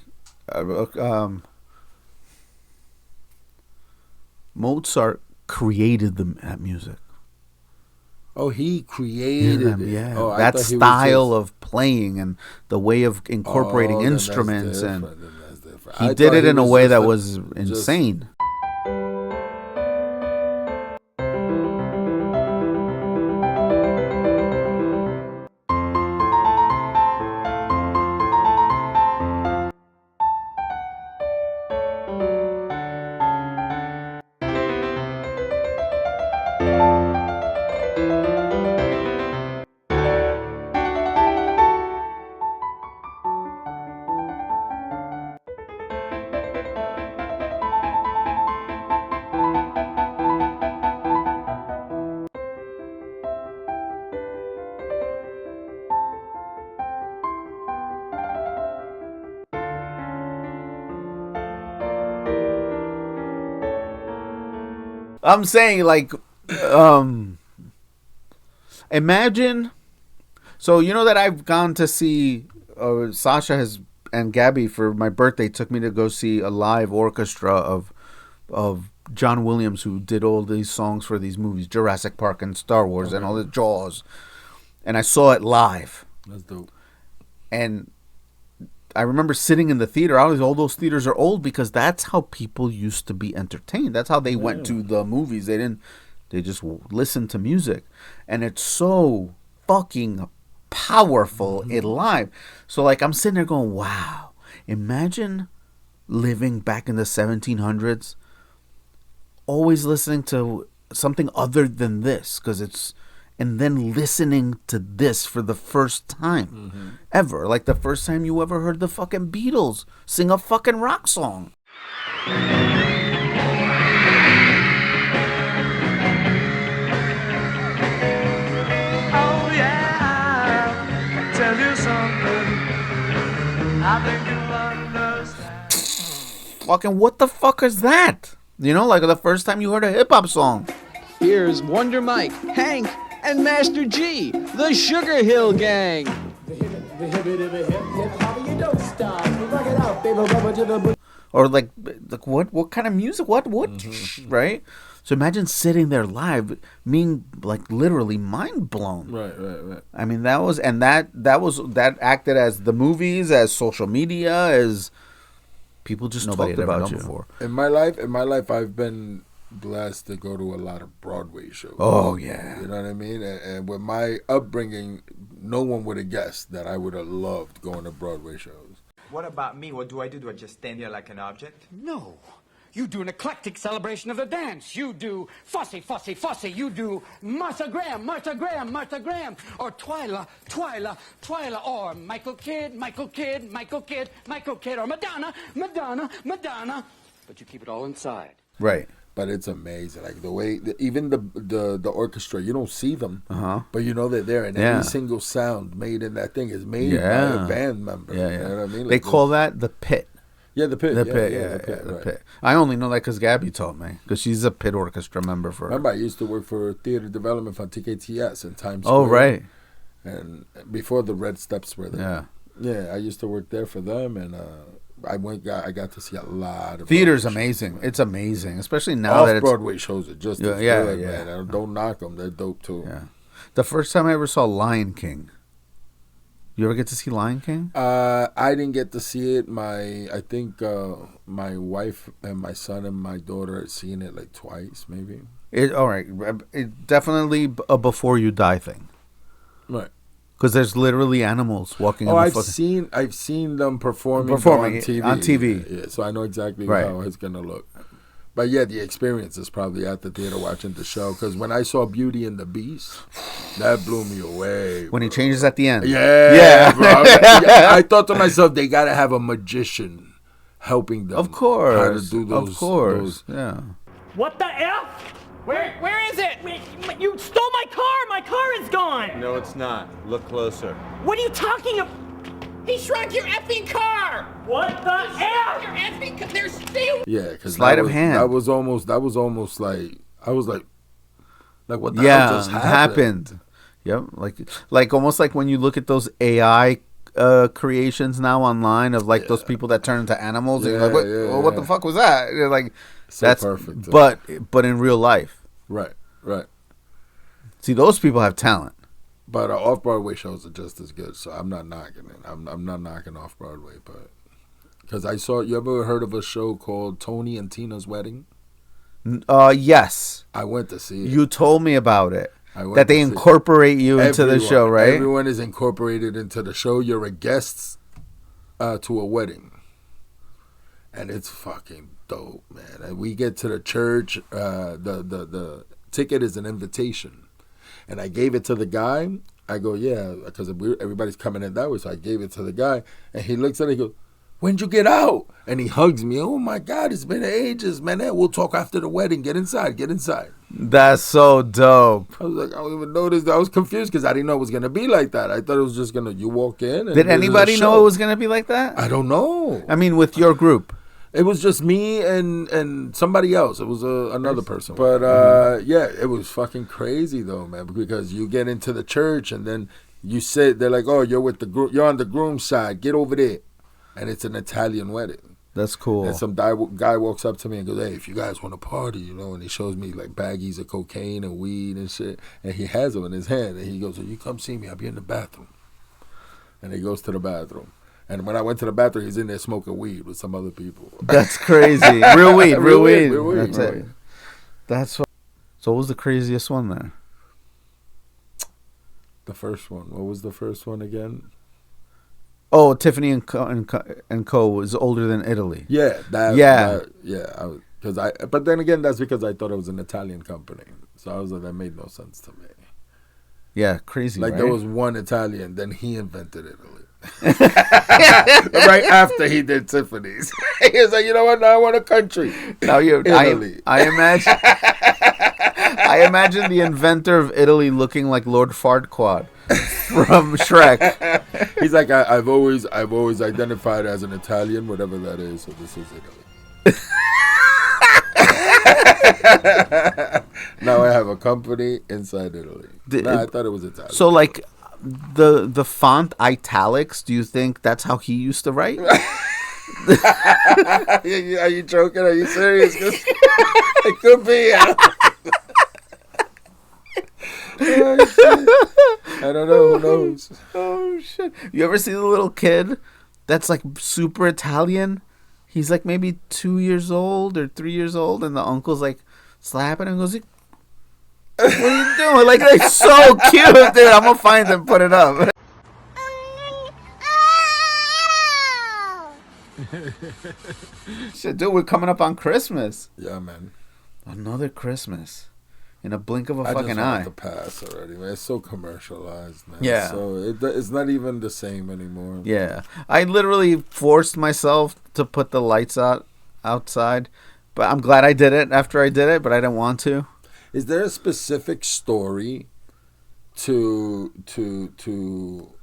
Mozart created that music. Oh, he created it. Yeah, Oh, that style of playing and the way of incorporating instruments, and he did it in a way that was insane. I'm saying, like, imagine. So you know that I've gone to see Sasha and Gabby for my birthday took me to go see a live orchestra of John Williams, who did all these songs for these movies, Jurassic Park and Star Wars and all the Jaws, and I saw it live. That's dope. And I remember sitting in the theater. All those theaters are old because that's how people used to be entertained. That's how they went to the movies. They just listened to music. And it's so fucking powerful in live. So, like, I'm sitting there going, wow, imagine living back in the 1700s, always listening to something other than this, and then listening to this for the first time ever. Like the first time you ever heard the fucking Beatles sing a fucking rock song. Oh yeah, I'll tell you something. I think you'll understand. Fucking what the fuck is that? You know, like the first time you heard a hip hop song. Here's Wonder Mike, Hank, and Master G, the Sugar Hill Gang. Or like what kind of music? What? Right? So imagine sitting there live, being like literally mind blown. Right. I mean, that acted as the movies, as social media, as people just talked about you. Before. In my life, I've been blessed to go to a lot of Broadway shows. Oh yeah, you know what I mean. And with my upbringing, no one would have guessed that I would have loved going to Broadway shows. What about me? What do I do? Do I just stand there like an object? No. You do an eclectic celebration of the dance. You do fussy, fussy, fussy. You do Martha Graham, Martha Graham, Martha Graham. Or Twyla, Twyla, Twyla. Or Michael Kidd, Michael Kidd, Michael Kidd, Michael Kidd. Or Madonna, Madonna, Madonna. But you keep it all inside. Right. But it's amazing, like the way, even the orchestra, you don't see them, but you know they're there, and every single sound made in that thing is made by a band member. Yeah. You know what I mean? They call that the pit. Yeah, the pit. The pit. I only know that because Gabby told me, because she's a pit orchestra member for. Remember, I used to work for theater development for TKTS in Times Square. Oh, right. And before the Red Steps were there. Yeah, I used to work there for them, and I got to see a lot of theater's amazing. It's amazing, especially now that it's Broadway shows are just as good, man. Don't knock them; they're dope too. Yeah. The first time I ever saw Lion King. You ever get to see Lion King? I didn't get to see it. I think my wife and my son and my daughter had seen it like twice, maybe. All right. It definitely a before you die thing. Right. Because there's literally animals walking. Oh, I've seen them performing on TV. On TV. Yeah, so I know exactly how it's gonna look. But yeah, the experience is probably at the theater watching the show. Because when I saw Beauty and the Beast, that blew me away. When he changes at the end. Yeah. Bro. I thought to myself, they gotta have a magician helping them. Of course. How to do those. Of course. Yeah. What the F? Where is it? You stole my car! My car is gone! No, it's not. Look closer. What are you talking about? He shrunk your effing car! What the F? Your effing car! They're still... Yeah, because sleight of hand. That was almost like, I was like what the hell just happened? Yep, like almost like when you look at those AI creations now online of like those people that turn into animals. And you're like, what the fuck was that? You're like, so that's perfect. But in real life, right. See, those people have talent. But off-Broadway shows are just as good, so I'm not knocking it. I'm not knocking off-Broadway, but because you ever heard of a show called Tony and Tina's Wedding? Yes. I went to see it. You told me about it. That they incorporate you into the show, right? Everyone is incorporated into the show. You're a guest to a wedding. And it's fucking dope, man. And we get to the church. The ticket is an invitation. And I gave it to the guy. I go, yeah, because everybody's coming in that way. So I gave it to the guy. And he looks at it and he goes, when'd you get out? And he hugs me. Oh, my God, it's been ages, man. We'll talk after the wedding. Get inside. That's so dope. I was like, I don't even notice. I was confused because I didn't know it was going to be like that. I thought it was just going to, you walk in. And did anybody know it was going to be like that? I don't know. I mean, with your group. It was just me and somebody else. It was another person. But, yeah, it was fucking crazy, though, man, because you get into the church and then you sit, they're like, oh, you're with the group. You're on the groom's side. Get over there. And it's an Italian wedding. That's cool. And some guy walks up to me and goes, hey, if you guys want to party, and he shows me like baggies of cocaine and weed and shit. And he has them in his hand. And he goes, well, you come see me. I'll be in the bathroom. And he goes to the bathroom. And when I went to the bathroom, he's in there smoking weed with some other people. That's crazy. Real weed. Real weed. That's it. That's what. So what was the craziest one there? The first one. What was the first one again? Oh, Tiffany and Co was older than Italy. Yeah. But then again, that's because I thought it was an Italian company. So I was like, that made no sense to me. Yeah, crazy. Like right? There was one Italian, then he invented Italy. Right after he did Tiffany's. He was like, you know what? Now I want a country. Now Italy. I imagine the inventor of Italy looking like Lord Farquaad from Shrek. He's like, I've always identified as an Italian, whatever that is. So this is Italy. Now I have a company inside Italy. I thought it was Italian. So like the font italics, do you think that's how he used to write? Are you joking? Are you serious? It could be. Oh, shit. I don't know. Who knows? Oh shit! You ever see the little kid that's like super Italian? He's like maybe 2 years old or 3 years old, and the uncle's like slapping him and goes, "What are you doing?" Like, they're so cute, dude. I'm gonna find them, put it up. Shit, dude, we're coming up on Christmas. Yeah, man. Another Christmas. In a blink of a fucking just eye. want it to pass already, man. It's so commercialized, man. Yeah. So it's not even the same anymore. Yeah. I literally forced myself to put the lights outside, but I'm glad I did it after I did it, but I didn't want to. Is there a specific story to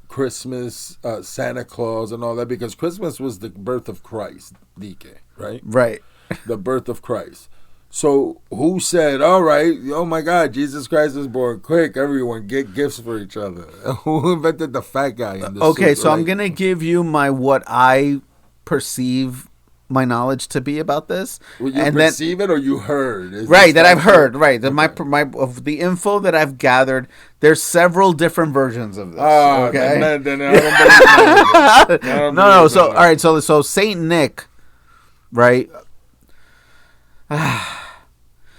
Christmas, Santa Claus, and all that? Because Christmas was the birth of Christ, DK, right? Right. The birth of Christ. So who said, all right, oh my God, Jesus Christ is born. Quick, everyone, get gifts for each other. Who invented the fat guy in the Okay, suit? so I'm going to give you what I perceive my knowledge to be about this. Well, you perceive it or you heard? Right, that I've heard. Right, okay. Of the info that I've gathered, there's several different versions of this. Oh, okay. Then I don't believe it. No. So all right. So Saint Nick, right?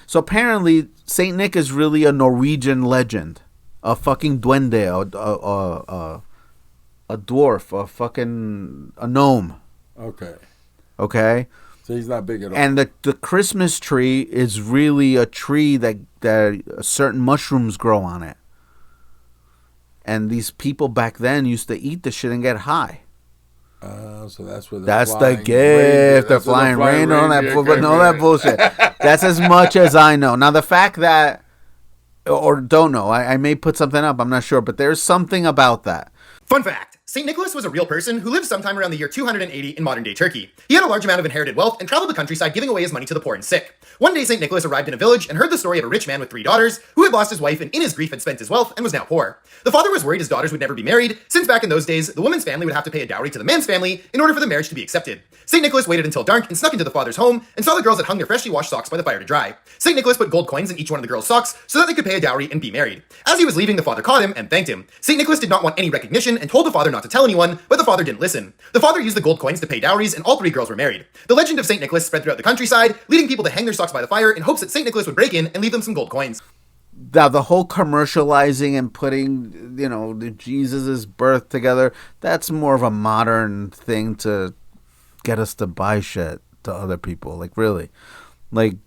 So apparently, Saint Nick is really a Norwegian legend, a fucking duende, a dwarf, a gnome. Okay. So he's not big at all. And the Christmas tree is really a tree that certain mushrooms grow on it. And these people back then used to eat the shit and get high. So that's where the gift. They're flying reindeer on that, but no, that bullshit. That's as much as I know. Now the fact that, or don't know, I may put something up. I'm not sure, but there's something about that. Fun fact. St. Nicholas was a real person who lived sometime around the year 280 in modern-day Turkey. He had a large amount of inherited wealth and traveled the countryside giving away his money to the poor and sick. One day, St. Nicholas arrived in a village and heard the story of a rich man with 3 daughters who had lost his wife and in his grief had spent his wealth and was now poor. The father was worried his daughters would never be married, since back in those days, the woman's family would have to pay a dowry to the man's family in order for the marriage to be accepted. St. Nicholas waited until dark and snuck into the father's home and saw the girls had hung their freshly washed socks by the fire to dry. St. Nicholas put gold coins in each one of the girls' socks so that they could pay a dowry and be married. As he was leaving, the father caught him and thanked him. St. Nicholas did not want any recognition and told the father not to tell anyone, but the father didn't listen. The father used the gold coins to pay dowries and all 3 girls were married. The legend of St. Nicholas spread throughout the countryside, leading people to hang their socks by the fire in hopes that St. Nicholas would break in and leave them some gold coins. Now, the whole commercializing and putting, the Jesus' birth together, that's more of a modern thing to get us to buy shit to other people. Like, really. Like,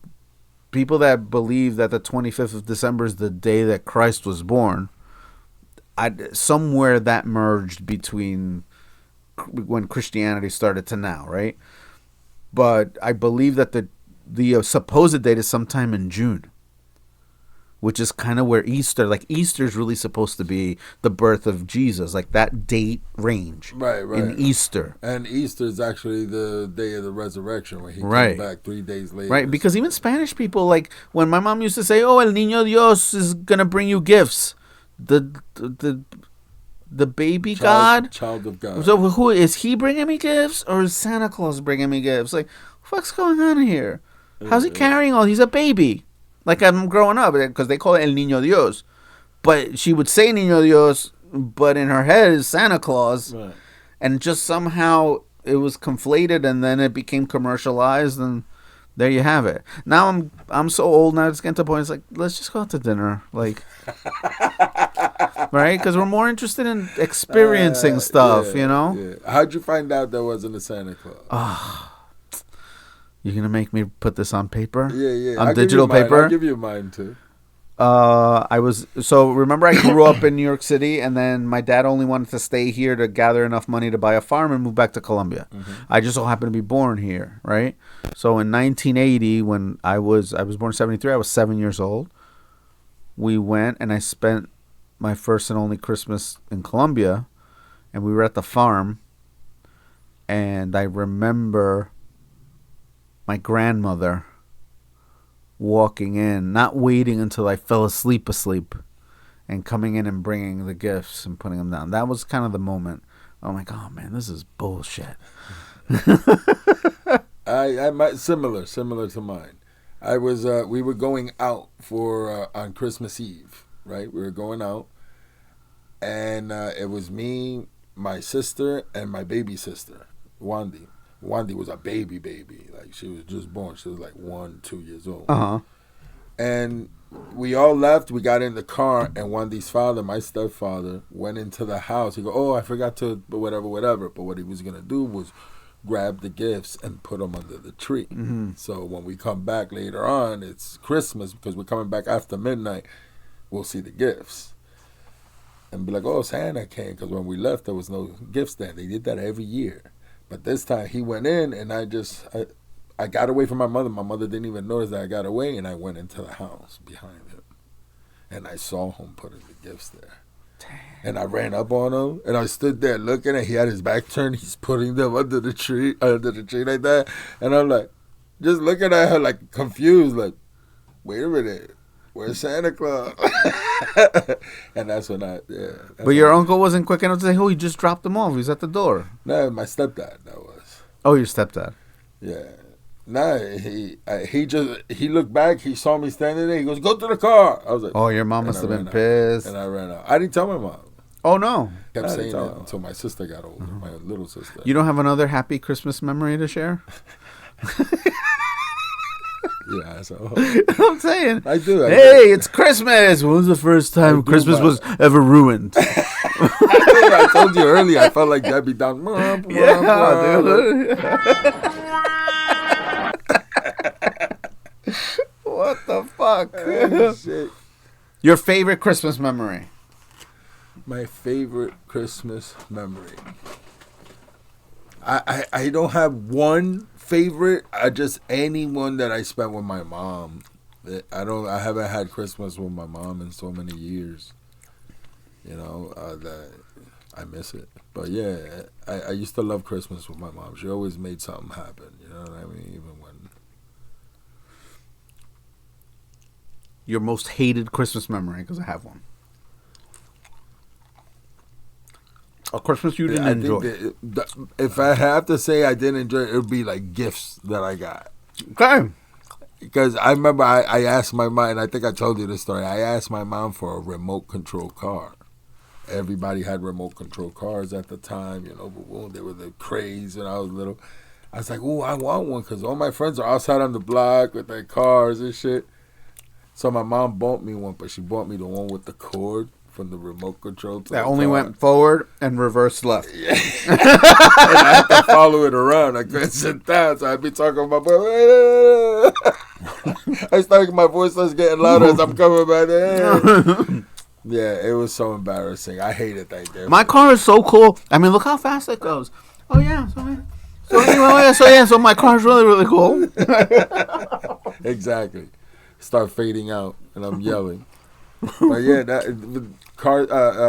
people that believe that the 25th of December is the day that Christ was born, somewhere that merged between when Christianity started to now, right? But I believe that the supposed date is sometime in June, which is kind of where Easter, like Easter is really supposed to be the birth of Jesus, like that date range. Right. In Easter. And Easter is actually the day of the resurrection when he Right. came back 3 days later. Right, because even Spanish people, like when my mom used to say, "Oh, El Niño Dios is gonna bring you gifts," the baby God, child of God. So who is he bringing me gifts, or is Santa Claus bringing me gifts? Like, what the fuck's going on here? How's he carrying all? He's a baby. Like, I'm growing up because they call it El Niño Dios, but she would say Niño Dios, but in her head is Santa Claus, Right. and just somehow it was conflated, and then it became commercialized, and there you have it. Now I'm so old now, it's getting to the point. It's like, let's just go out to dinner, like, right? Because we're more interested in experiencing stuff, Yeah. How'd you find out there wasn't a Santa Claus? You're gonna make me put this on paper? Yeah. On digital paper? I'll give you mine too. Remember I grew up in New York City, and then my dad only wanted to stay here to gather enough money to buy a farm and move back to Colombia. Mm-hmm. I just so happened to be born here, right? So in 1980, when I was born in 73, I was 7 years old. We went and I spent my first and only Christmas in Colombia, and we were at the farm, and I remember my grandmother walking in, not waiting until I fell asleep, and coming in and bringing the gifts and putting them down. That was kind of the moment. I'm like, oh man, this is bullshit. Similar to mine. We were going out on Christmas Eve, right? We were going out, and it was me, my sister, and my baby sister, Wandy. Wandy was a baby. Like, she was just born. She was like 1-2 years old. Uh-huh. And we all left. We got in the car, and Wandy's father, my stepfather, went into the house. He go, "Oh, I forgot to, whatever." But what he was going to do was grab the gifts and put them under the tree. Mm-hmm. So when we come back later on, it's Christmas, because we're coming back after midnight, we'll see the gifts. And be like, "Oh, Santa came," because when we left, there was no gifts then. They did that every year. But this time he went in, and I got away from my mother. My mother didn't even notice that I got away, and I went into the house behind him. And I saw him putting the gifts there. Damn. And I ran up on him, and I stood there looking, and he had his back turned. He's putting them under the tree like that. And I'm like, just looking at her like confused, like, wait a minute. Where's Santa Claus? And that's when But your uncle wasn't quick enough to say, "Oh, he just dropped them off. He's at the door." No, my stepdad, that was. Oh, your stepdad. Yeah. Nah, he looked back. He saw me standing there. He goes, "Go to the car." I was like, "Oh, your mom must have been pissed." And I ran out. I didn't tell my mom. Oh no. Kept saying it until my sister got older. My little sister. You don't have another happy Christmas memory to share? Yeah, so I'm saying. I do. Hey, it's Christmas. When was the first time Christmas was ever ruined? I told you earlier. I felt like Debbie Down. Yeah, dude. What the fuck? Oh, shit. Your favorite Christmas memory? My favorite Christmas memory. I don't have one favorite. I just anyone that I spent with my mom. I haven't had Christmas with my mom in so many years. You know, I miss it. But yeah, I used to love Christmas with my mom. She always made something happen. You know what I mean? Even when. Your most hated Christmas memory, because I have one. A Christmas you didn't enjoy. If I have to say I didn't enjoy it, it would be like gifts that I got. Okay. Because I remember I asked my mom, and I think I told you this story. I asked my mom for a remote control car. Everybody had remote control cars at the time, you know, but they were the craze when I was little. I was like, "Ooh, I want one," because all my friends are outside on the block with their cars and shit. So my mom bought me one, but she bought me the one with the cord from the remote control. That only went forward and reverse left. Yeah. And I had to follow it around. I couldn't sit down, so I'd be talking about. My voice starts getting louder as I'm coming by there. Yeah, it was so embarrassing. I hated that day. My car is so cool. I mean, look how fast it goes. Oh yeah. So my car's really, really cool. Exactly. Start fading out, and I'm yelling. But yeah,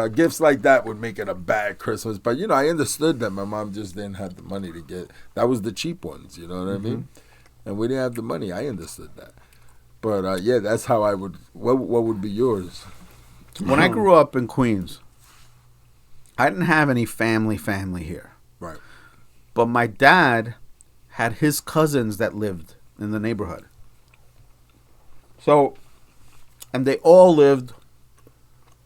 gifts like that would make it a bad Christmas. But you know, I understood that my mom just didn't have the money to get. That was the cheap ones, you know what I mean? And we didn't have the money. I understood that. But yeah, that's how I would. What would be yours? When I grew up in Queens, I didn't have any family here. Right. But my dad had his cousins that lived in the neighborhood. So, and they all lived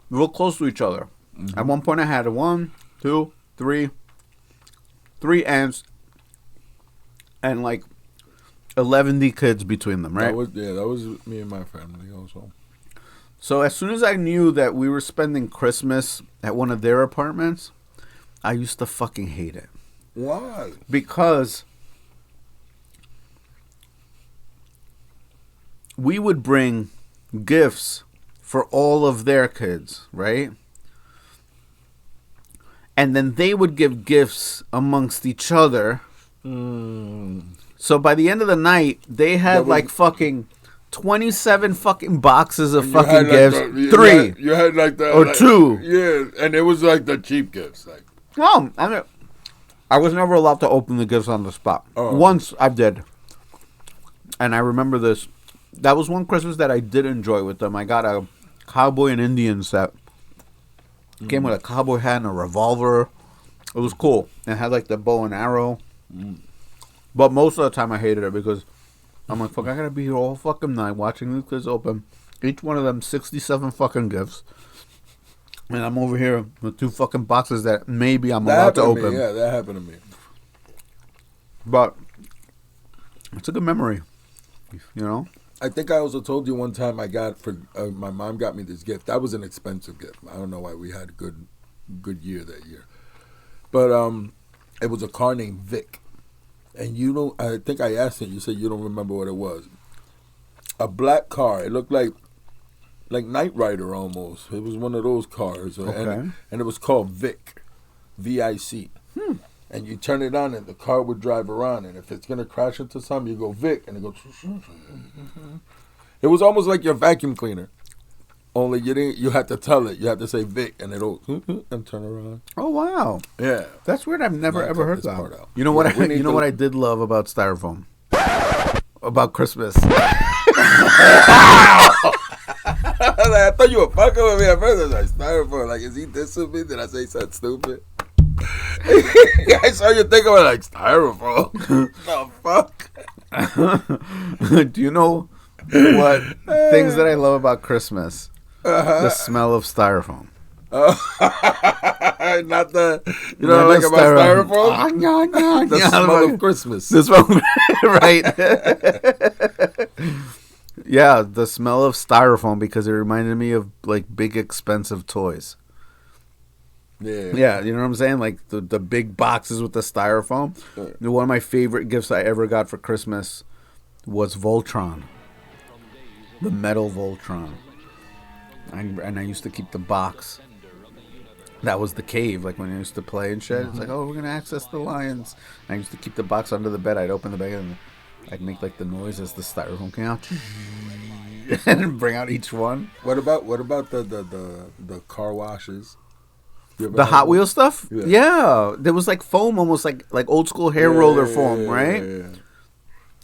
real close to each other. Mm-hmm. At one point I had 3 aunts and like 11 kids between them, right? That was me and my family also. So as soon as I knew that we were spending Christmas at one of their apartments, I used to fucking hate it. Why? Because we would bring gifts for all of their kids, right? And then they would give gifts amongst each other. So by the end of the night, they had like fucking 27 fucking boxes of fucking gifts. Three. You had like the or two. Yeah, and it was like the cheap gifts. Like, no, I was never allowed to open the gifts on the spot. Oh. Once I did, and I remember this. That was one Christmas that I did enjoy with them. I got a cowboy and Indian set. Came with a cowboy hat and a revolver. It was cool. It had like the bow and arrow. But most of the time I hated it because I'm like, fuck, I gotta be here all fucking night watching these kids open each one of them 67 fucking gifts. And I'm over here with 2 fucking boxes that maybe I'm allowed to open. Yeah, that happened to me. But it's a good memory, you know? I think I also told you one time I got my mom got me this gift. That was an expensive gift. I don't know why we had a good year that year. But it was a car named Vic. And I think I asked you, you said you don't remember what it was. A black car. It looked like Knight Rider almost. It was one of those cars. Okay. And it was called Vic. V-I-C. And you turn it on and the car would drive around. And if it's going to crash into something, you go Vic. And it goes... It was almost like your vacuum cleaner. Only you had to tell it. You had to say Vic. And it'll... and turn around. Oh, wow. Yeah. That's weird. I've never ever heard that. You know what what I did love about Styrofoam? About Christmas. I thought you were fucking with me at first. I was like, Styrofoam. Like, is he dissing me? Did I say something stupid? I saw you think about like Styrofoam. The fuck? Do you know what things that I love about Christmas? The smell of Styrofoam. Not the you know like about Styrofoam? The smell of Christmas. The smell, right? Yeah, the smell of Styrofoam because it reminded me of like big expensive toys. Yeah, you know what I'm saying? Like the big boxes with the Styrofoam. One of my favorite gifts I ever got for Christmas was Voltron. The metal Voltron. And I used to keep the box. That was the cave, like when I used to play and shit. It's like, oh, we're going to access the lions. And I used to keep the box under the bed. I'd open the bag and I'd make like the noise as the Styrofoam came out. And bring out each one. What about the car washes? The Hot Wheels stuff? Yeah. There was like foam, almost like old school hair roller foam, right? Yeah.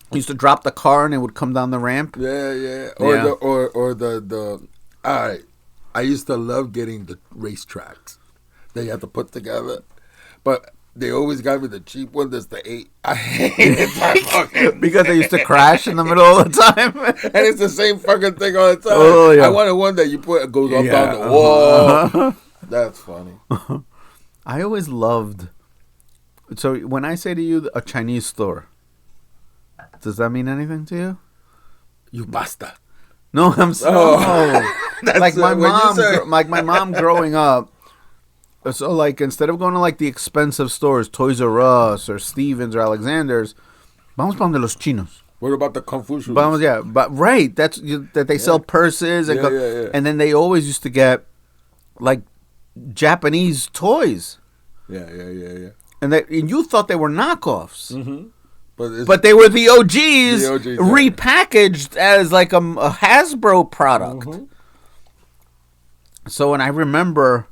You used to drop the car and it would come down the ramp. Yeah. Or the all right. I used to love getting the racetracks that you had to put together. But they always got me the cheap one that's the 8. I hated that because they used to crash in the middle all the time. And it's the same fucking thing all the time. Oh, yeah. I wanted one that you put, it goes up on the wall. That's funny. I always loved. So when I say to you a Chinese store, does that mean anything to you? You basta. No, I'm sorry. Like my mom, my mom growing up. So like instead of going to like the expensive stores, Toys R Us or Stevens or Alexander's, vamos para donde los chinos. What about the Confucius? Vamos, yeah, but right, that they sell purses and and then they always used to get like Japanese toys. Yeah. And you thought they were knockoffs. Mm-hmm. But they were the OGs, repackaged as like a Hasbro product. Mm-hmm. So, and I remember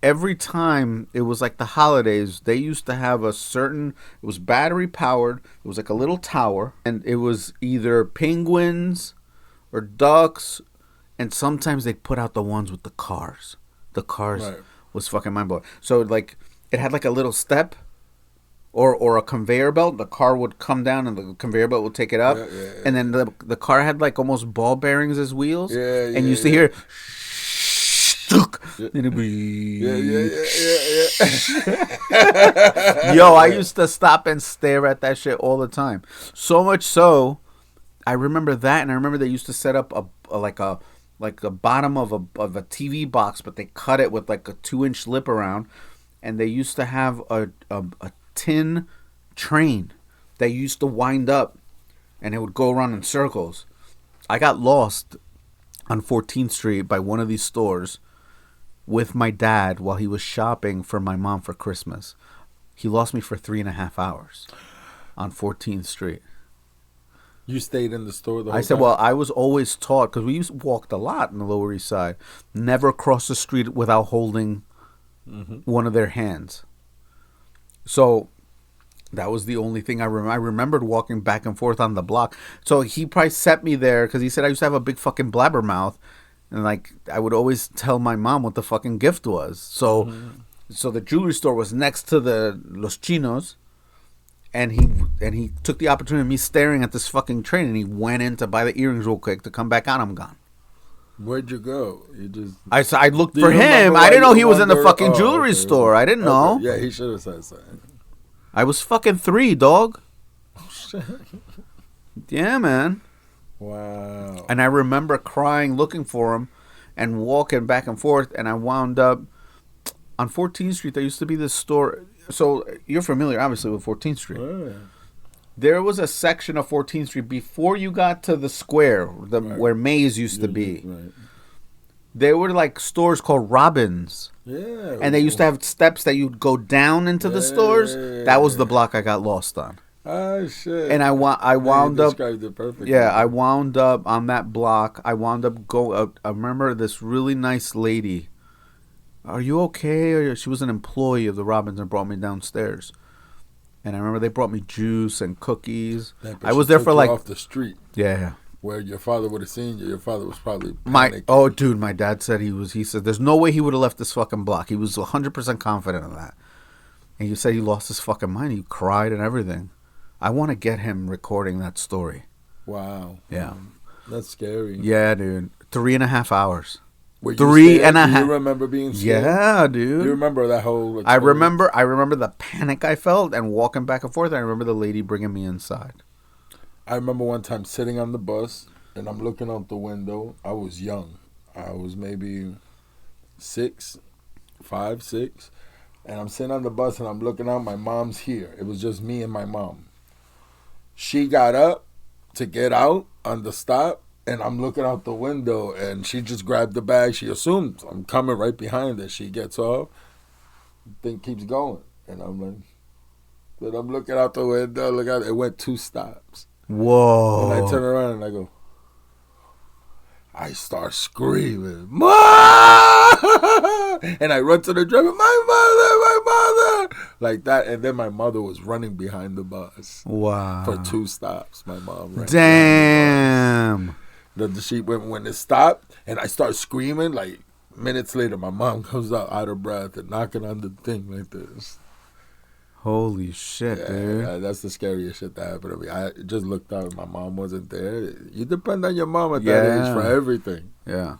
every time it was like the holidays, they used to have it was battery powered. It was like a little tower, and it was either penguins or ducks, and sometimes they'd put out the ones with the cars. The cars was fucking mind blowing. So, like, it had like a little step. Or a conveyor belt. The car would come down and the conveyor belt would take it up. And then the car had like almost ball bearings as wheels. And you used to hear and it'd be Yo, I used to stop and stare at that shit all the time. So much so, I remember that, and I remember they used to set up a bottom of a TV box, but they cut it with like a 2-inch lip around, and they used to have a tin train that used to wind up and it would go around in circles. I got lost on 14th Street by one of these stores with my dad while he was shopping for my mom for Christmas. He lost me for 3.5 hours on 14th Street. You stayed in the store the whole I said, time? well, I was always taught, because we walked a lot in the Lower East Side, never cross the street without holding one of their hands. So that was the only thing I remember. I remembered walking back and forth on the block. So he probably set me there because he said I used to have a big fucking blabbermouth. And like I would always tell my mom what the fucking gift was. So so the jewelry store was next to the Los Chinos. And he took the opportunity of me staring at this fucking train, and he went in to buy the earrings real quick to come back out. I'm gone. Where'd you go? You just I looked for him. I didn't know he was in the fucking jewelry store. I didn't know. Yeah, he should have said something. I was fucking 3, dog. Yeah, man. Wow. And I remember crying, looking for him, and walking back and forth. And I wound up on 14th Street. There used to be this store. So you're familiar, obviously, with 14th Street. Oh, yeah. There was a section of 14th Street before you got to the square, where Maze used to be. Right. There were like stores called Robbins. Yeah. And they used to have steps that you'd go down into the stores. That was the block I got lost on. Oh, shit. And I wound up. Described it perfectly. Yeah, I wound up on that block. I wound up I remember this really nice lady. Are you okay? She was an employee of the Robbins and brought me downstairs. And I remember they brought me juice and cookies. I was there for like off the street. Yeah. Where your father would have seen you. Your father was probably dude, my dad said he said there's no way he would have left this fucking block. He was 100% confident of that. And he said he lost his fucking mind. He cried and everything. I want to get him recording that story. Wow. Yeah. That's scary. Yeah, dude. 3.5 hours. Were you 3.5. Do you remember being scared? Yeah, dude. You remember that whole experience? I remember the panic I felt and walking back and forth. I remember the lady bringing me inside. I remember one time sitting on the bus and I'm looking out the window. I was young. I was maybe 5, 6. And I'm sitting on the bus and I'm looking out. My mom's here. It was just me and my mom. She got up to get out on the stop. And I'm looking out the window, and she just grabbed the bag. She assumed I'm coming right behind her. She gets off. The thing keeps going. And I'm like, then I'm looking out the window. Look out. It went 2 stops. Whoa. And I turn around, and I start screaming, Mom! And I run to the driver, my mother, like that. And then my mother was running behind the bus. Wow. For 2 stops, my mom ran. Damn. When it stopped, and I start screaming, like minutes later, my mom comes out of breath and knocking on the thing like this. Holy shit, dude. Yeah, that's the scariest shit that happened to me. I just looked out and my mom wasn't there. You depend on your mom at that age for everything. Yeah.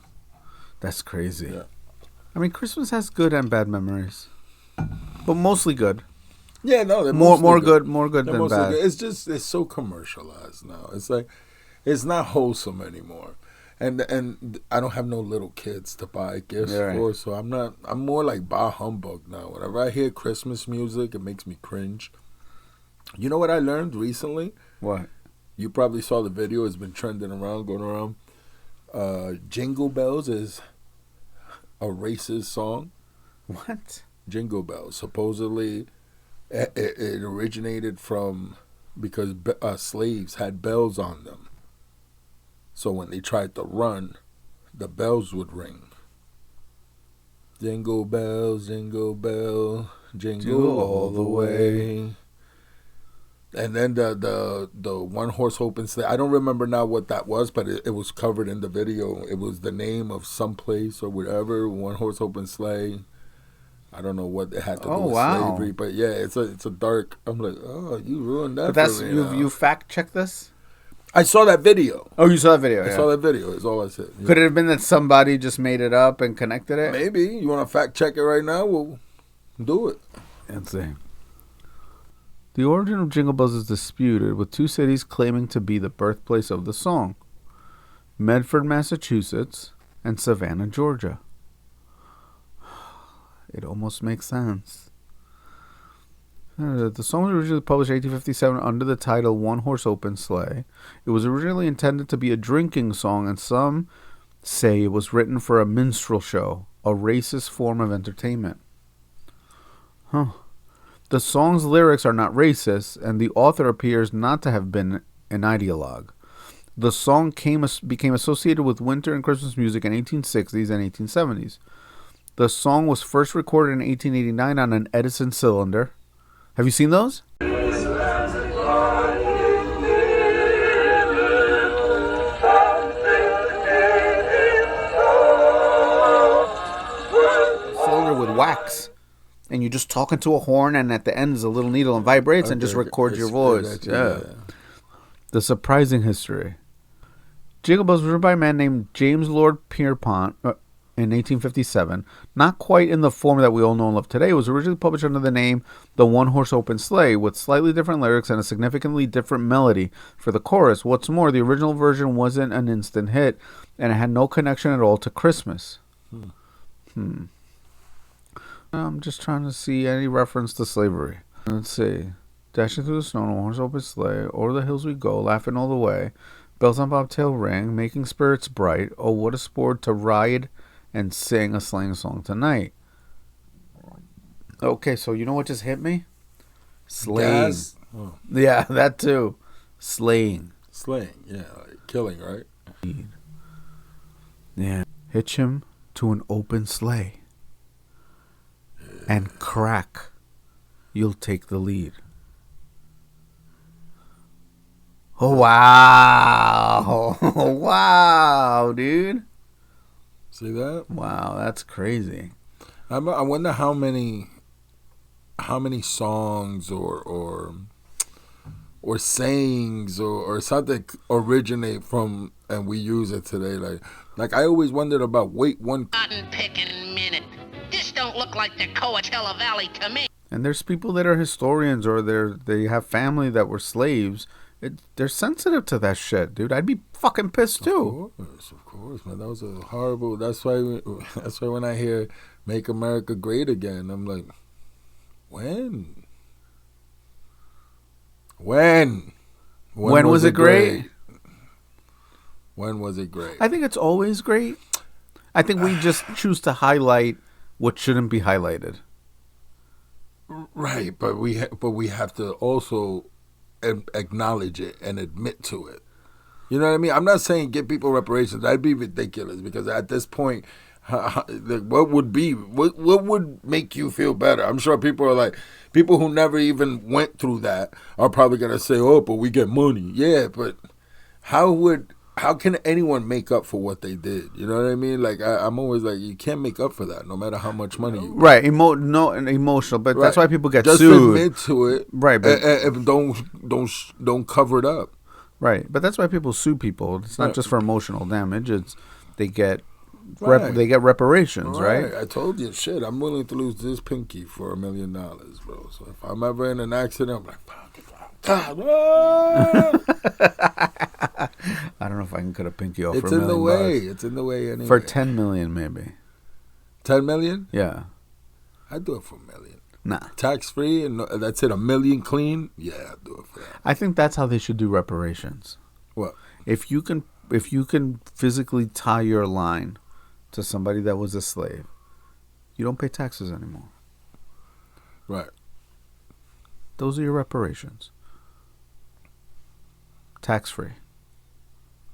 That's crazy. Yeah. I mean, Christmas has good and bad memories. But mostly good. Yeah, no, they're more good. More good than bad. Good. It's so commercialized now. It's like it's not wholesome anymore. And I don't have no little kids to buy gifts for, so I'm more like bah humbug now. Whenever I hear Christmas music, it makes me cringe. You know what I learned recently? What? You probably saw the video. It's been trending around, going around. Jingle Bells is a racist song. What? Jingle Bells. Supposedly, it originated from because slaves had bells on them. So when they tried to run, the bells would ring. Jingle bells, jingle bell, jingle all the way. And then the one horse open sleigh. I don't remember now what that was, but it was covered in the video. It was the name of some place or whatever. One horse open sleigh. I don't know what it had to do with slavery, but yeah, it's a dark. I'm like, oh, you ruined that. But that's for me you fact check this. I saw that video. Oh, you saw that video? I saw that video. Is all I said. Could it have been that somebody just made it up and connected it? Maybe. You want to fact check it right now? We'll do it. Let's see. The origin of Jingle Bells is disputed, with 2 cities claiming to be the birthplace of the song: Medford, Massachusetts, and Savannah, Georgia. It almost makes sense. The song was originally published in 1857 under the title One Horse Open Sleigh. It was originally intended to be a drinking song, and some say it was written for a minstrel show, a racist form of entertainment. The song's lyrics are not racist, and the author appears not to have been an ideologue. The song became associated with winter and Christmas music in 1860s and 1870s. The song was first recorded in 1889 on an Edison cylinder. Have you seen those? Cylinder with wax. And you just talk into a horn, and at the end is a little needle and vibrates and just records your voice. Yeah. The surprising history. Jingle Bells was written by a man named James Lord Pierpont in 1857. Not quite in the form that we all know and love today. It was originally published under the name The One Horse Open Sleigh, with slightly different lyrics and a significantly different melody for the chorus. What's more, the original version wasn't an instant hit, and it had no connection at all to Christmas. I'm just trying to see any reference to slavery. Let's see. Dashing through the snow in a horse open sleigh, o'er the hills we go, laughing all the way. Bells on bobtail ring, making spirits bright. Oh, what a sport to ride and sing a sleighing song tonight. Okay, so you know what just hit me? Slaying. Gas? Oh. Yeah, that too. Slaying. Slaying, yeah. Like killing, right? Yeah. Hitch him to an open sleigh. And crack, you'll take the lead. Oh, wow. Wow, dude. See that? Wow, that's crazy. I wonder how many songs or sayings or something originate from, and we use it today. Like I always wondered about wait one cotton picking minute. This don't look like the Coachella Valley to me. And there's people that are historians or they have family that were slaves. They're sensitive to that shit, dude. I'd be fucking pissed too. Of course, man. That was a horrible. That's why when I hear "Make America Great Again," I'm like, when was it great? When was it great? I think it's always great. I think we just choose to highlight what shouldn't be highlighted. Right, but we have to also acknowledge it and admit to it. You know what I mean? I'm not saying give people reparations. That'd be ridiculous because at this point, What would make you feel better? I'm sure people who never even went through that are probably gonna say, "Oh, but we get money." Yeah, but how can anyone make up for what they did? You know what I mean? Like I'm always like, you can't make up for that, no matter how much money you. Right, emotional, but that's why people get Just sued. Admit to it, right? But don't cover it up. Right, but that's why people sue people. It's not just for emotional damage. It's they get reparations, right? I told you, shit. I'm willing to lose this pinky for $1 million, bro. So if I'm ever in an accident, I'm like, God. I don't know if I can cut a pinky off. It's for $1 in the million way. bucks. It's in the way anyway. For $10 million, maybe. $10 million? Yeah. I'd do it for $1 million. Nah. Tax free and that's it. $1 million clean. Yeah, I'd do it for that. I think that's how they should do reparations. What? If you can physically tie your line to somebody that was a slave, you don't pay taxes anymore. Right. Those are your reparations. Tax free.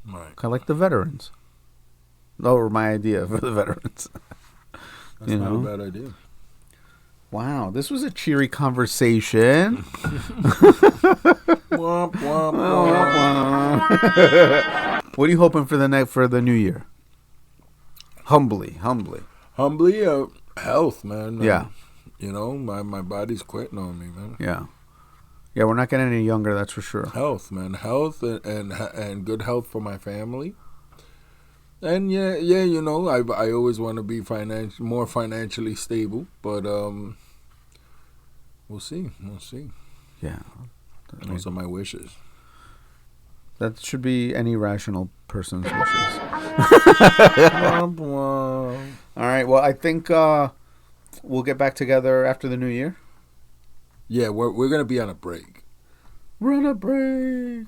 Right. Kind of like the veterans. Those were my idea for the veterans. That's not a bad idea. Wow, this was a cheery conversation. Womp, womp, womp. What are you hoping for the new year? Humbly, health, man. Yeah. You know, my body's quitting on me, man. Yeah, we're not getting any younger, that's for sure. Health, man. Health and good health for my family. And yeah, you know, I always want to be more financially stable, but we'll see. Yeah. Those are my wishes. That should be any rational person's wishes. All right, well, I think we'll get back together after the new year. Yeah, we're going to be on a break. We're on a break.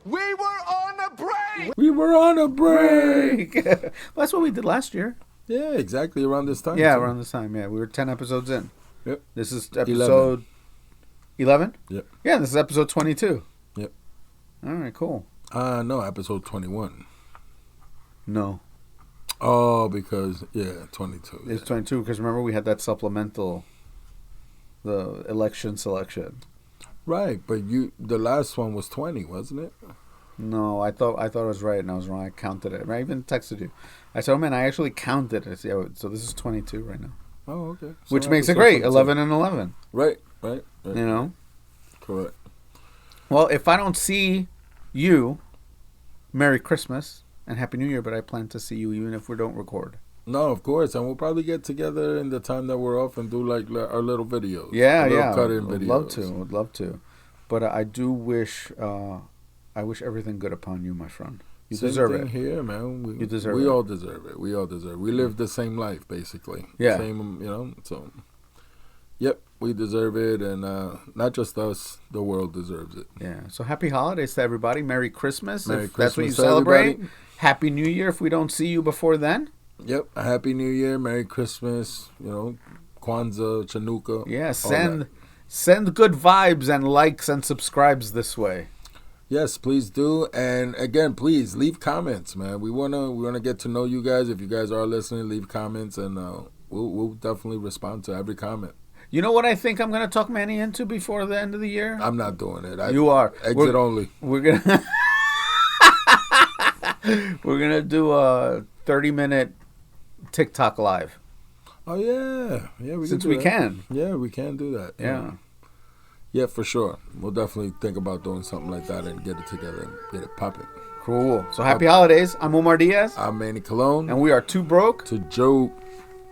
We were on a break. We were on a break. Well, that's what we did last year. Yeah, exactly around this time. Yeah, around this time. Yeah, we were 10 episodes in. Yep. This is episode 11? Yep. Yeah, this is episode 22. Yep. All right, cool. No, episode 21. No. Oh, because 22. It's 22 because remember we had that supplemental, the election selection. Right, but the last one was 20, wasn't it? No, I thought it was right and I was wrong. I counted it. I even texted you. I said, "Oh man, I actually counted it." So this is 22 right now. Oh, okay. So which makes it great. 22. 11 and 11. Right. You know. Correct. Well, if I don't see you, Merry Christmas and Happy New Year. But I plan to see you even if we don't record. No, of course, and we'll probably get together in the time that we're off and do like our little videos. Yeah. Cut-in videos. Would love to. But I do wish. I wish everything good upon you, my friend. You Same deserve thing it. Here, man. You deserve it. We all deserve it. We live the same life, basically. Yeah. Same, you know. So, yep, we deserve it, and not just us. The world deserves it. Yeah. So happy holidays to everybody. Merry Christmas. Merry if that's what you Christmas, celebrate. everybody. Happy New Year. If we don't see you before then. Yep. A Happy New Year. Merry Christmas. You know, Kwanzaa, Chanukah. Yeah. Send good vibes and likes and subscribes this way. Yes, please do. And again, please leave comments, man. We wanna get to know you guys. If you guys are listening, leave comments, and we'll definitely respond to every comment. You know what I think I'm gonna talk Manny into before the end of the year? I'm not doing it. You are. Exit only. We're gonna we're gonna do a 30-minute TikTok live. Oh yeah. We Since can we do that. can. Yeah, we can do that. Yeah. Yeah, for sure. We'll definitely think about doing something like that and get it together and get it popping. Cool. So happy holidays. I'm Omar Diaz. I'm Manny Cologne. And we are Too Broke to Joke.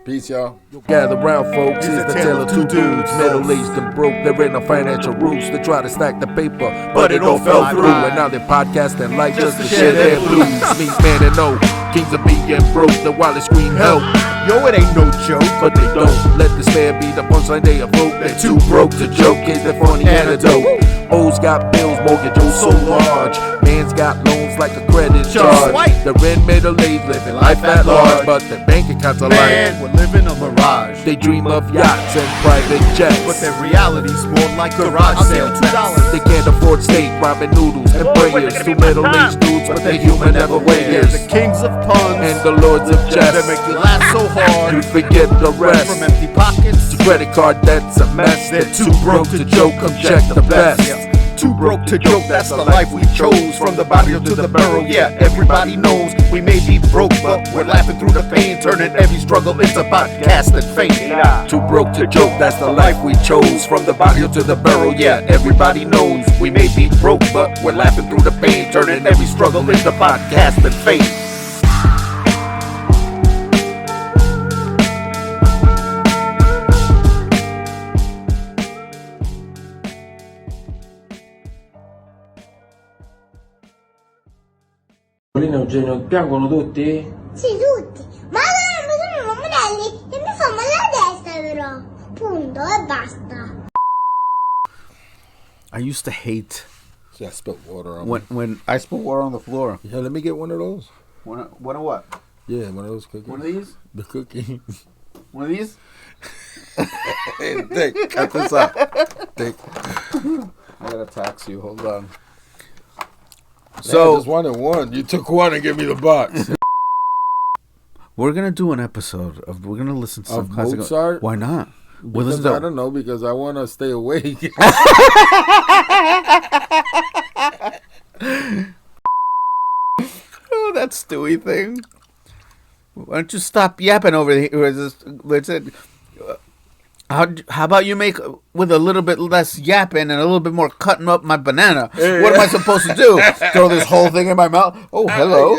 Peace, y'all. Gather round, folks. It's the tale of two dudes, middle-aged and broke. There ain't no financial roots. They try to stack the paper, but it all fell through. And now they're podcasting like just to share their blues. Meet man and no kings of being broke. The wildest scream help. Yo, it ain't no joke. But they don't let despair be the punchline they evoke. They're too broke to joke. Is the funny antidote. O's got bills, mortgage oh so large. Man's got loans like a credit charge. They're in middle-aged, living life at large, but their bank accounts are like we're living a mirage. They dream of yachts and private jets, but their reality's more like garage sale. $2. They can't afford steak, ramen noodles, and prayers. Two middle-aged dudes, but they're human everywhere. The kings of puns playing the lords of chess. They make you laugh so hard you forget the rest. From empty pockets to credit card debt's a mess. They're too broke to joke, come check the best. Too broke to joke, that's the life we chose. From the barrio to the barrel, yeah, everybody knows. We may be broke, but we're laughing through the pain, turning every struggle into podcast and fame. Too broke to joke, that's the life we chose. From the barrio to the barrel, yeah, everybody knows. We may be broke, but we're laughing through the pain, turning every struggle into podcast and fame. Eugenio, piangono tutti? Sì, tutti. Ma sono Mamonelli e mi fa male la testa però. Punto e basta. I used to hate. See, I spilled water on when I spilled water on the floor. Yeah, let me get one of those. One of what? Yeah, one of those cookies. One of these? The cookies. One of these? Hey, Dick, cut this out. Dick. I gotta tax you. Hold on. So, I just wanted one. You took one and gave me the box. We're gonna do an episode of. We're gonna listen to some classic. Mozart. Why not? Because I don't know. Because I want to stay awake. Oh, that Stewie thing. Why don't you stop yapping over here? How about you make with a little bit less yapping and a little bit more cutting up my banana? Hey, what am I supposed to do? Throw this whole thing in my mouth? Oh, hello.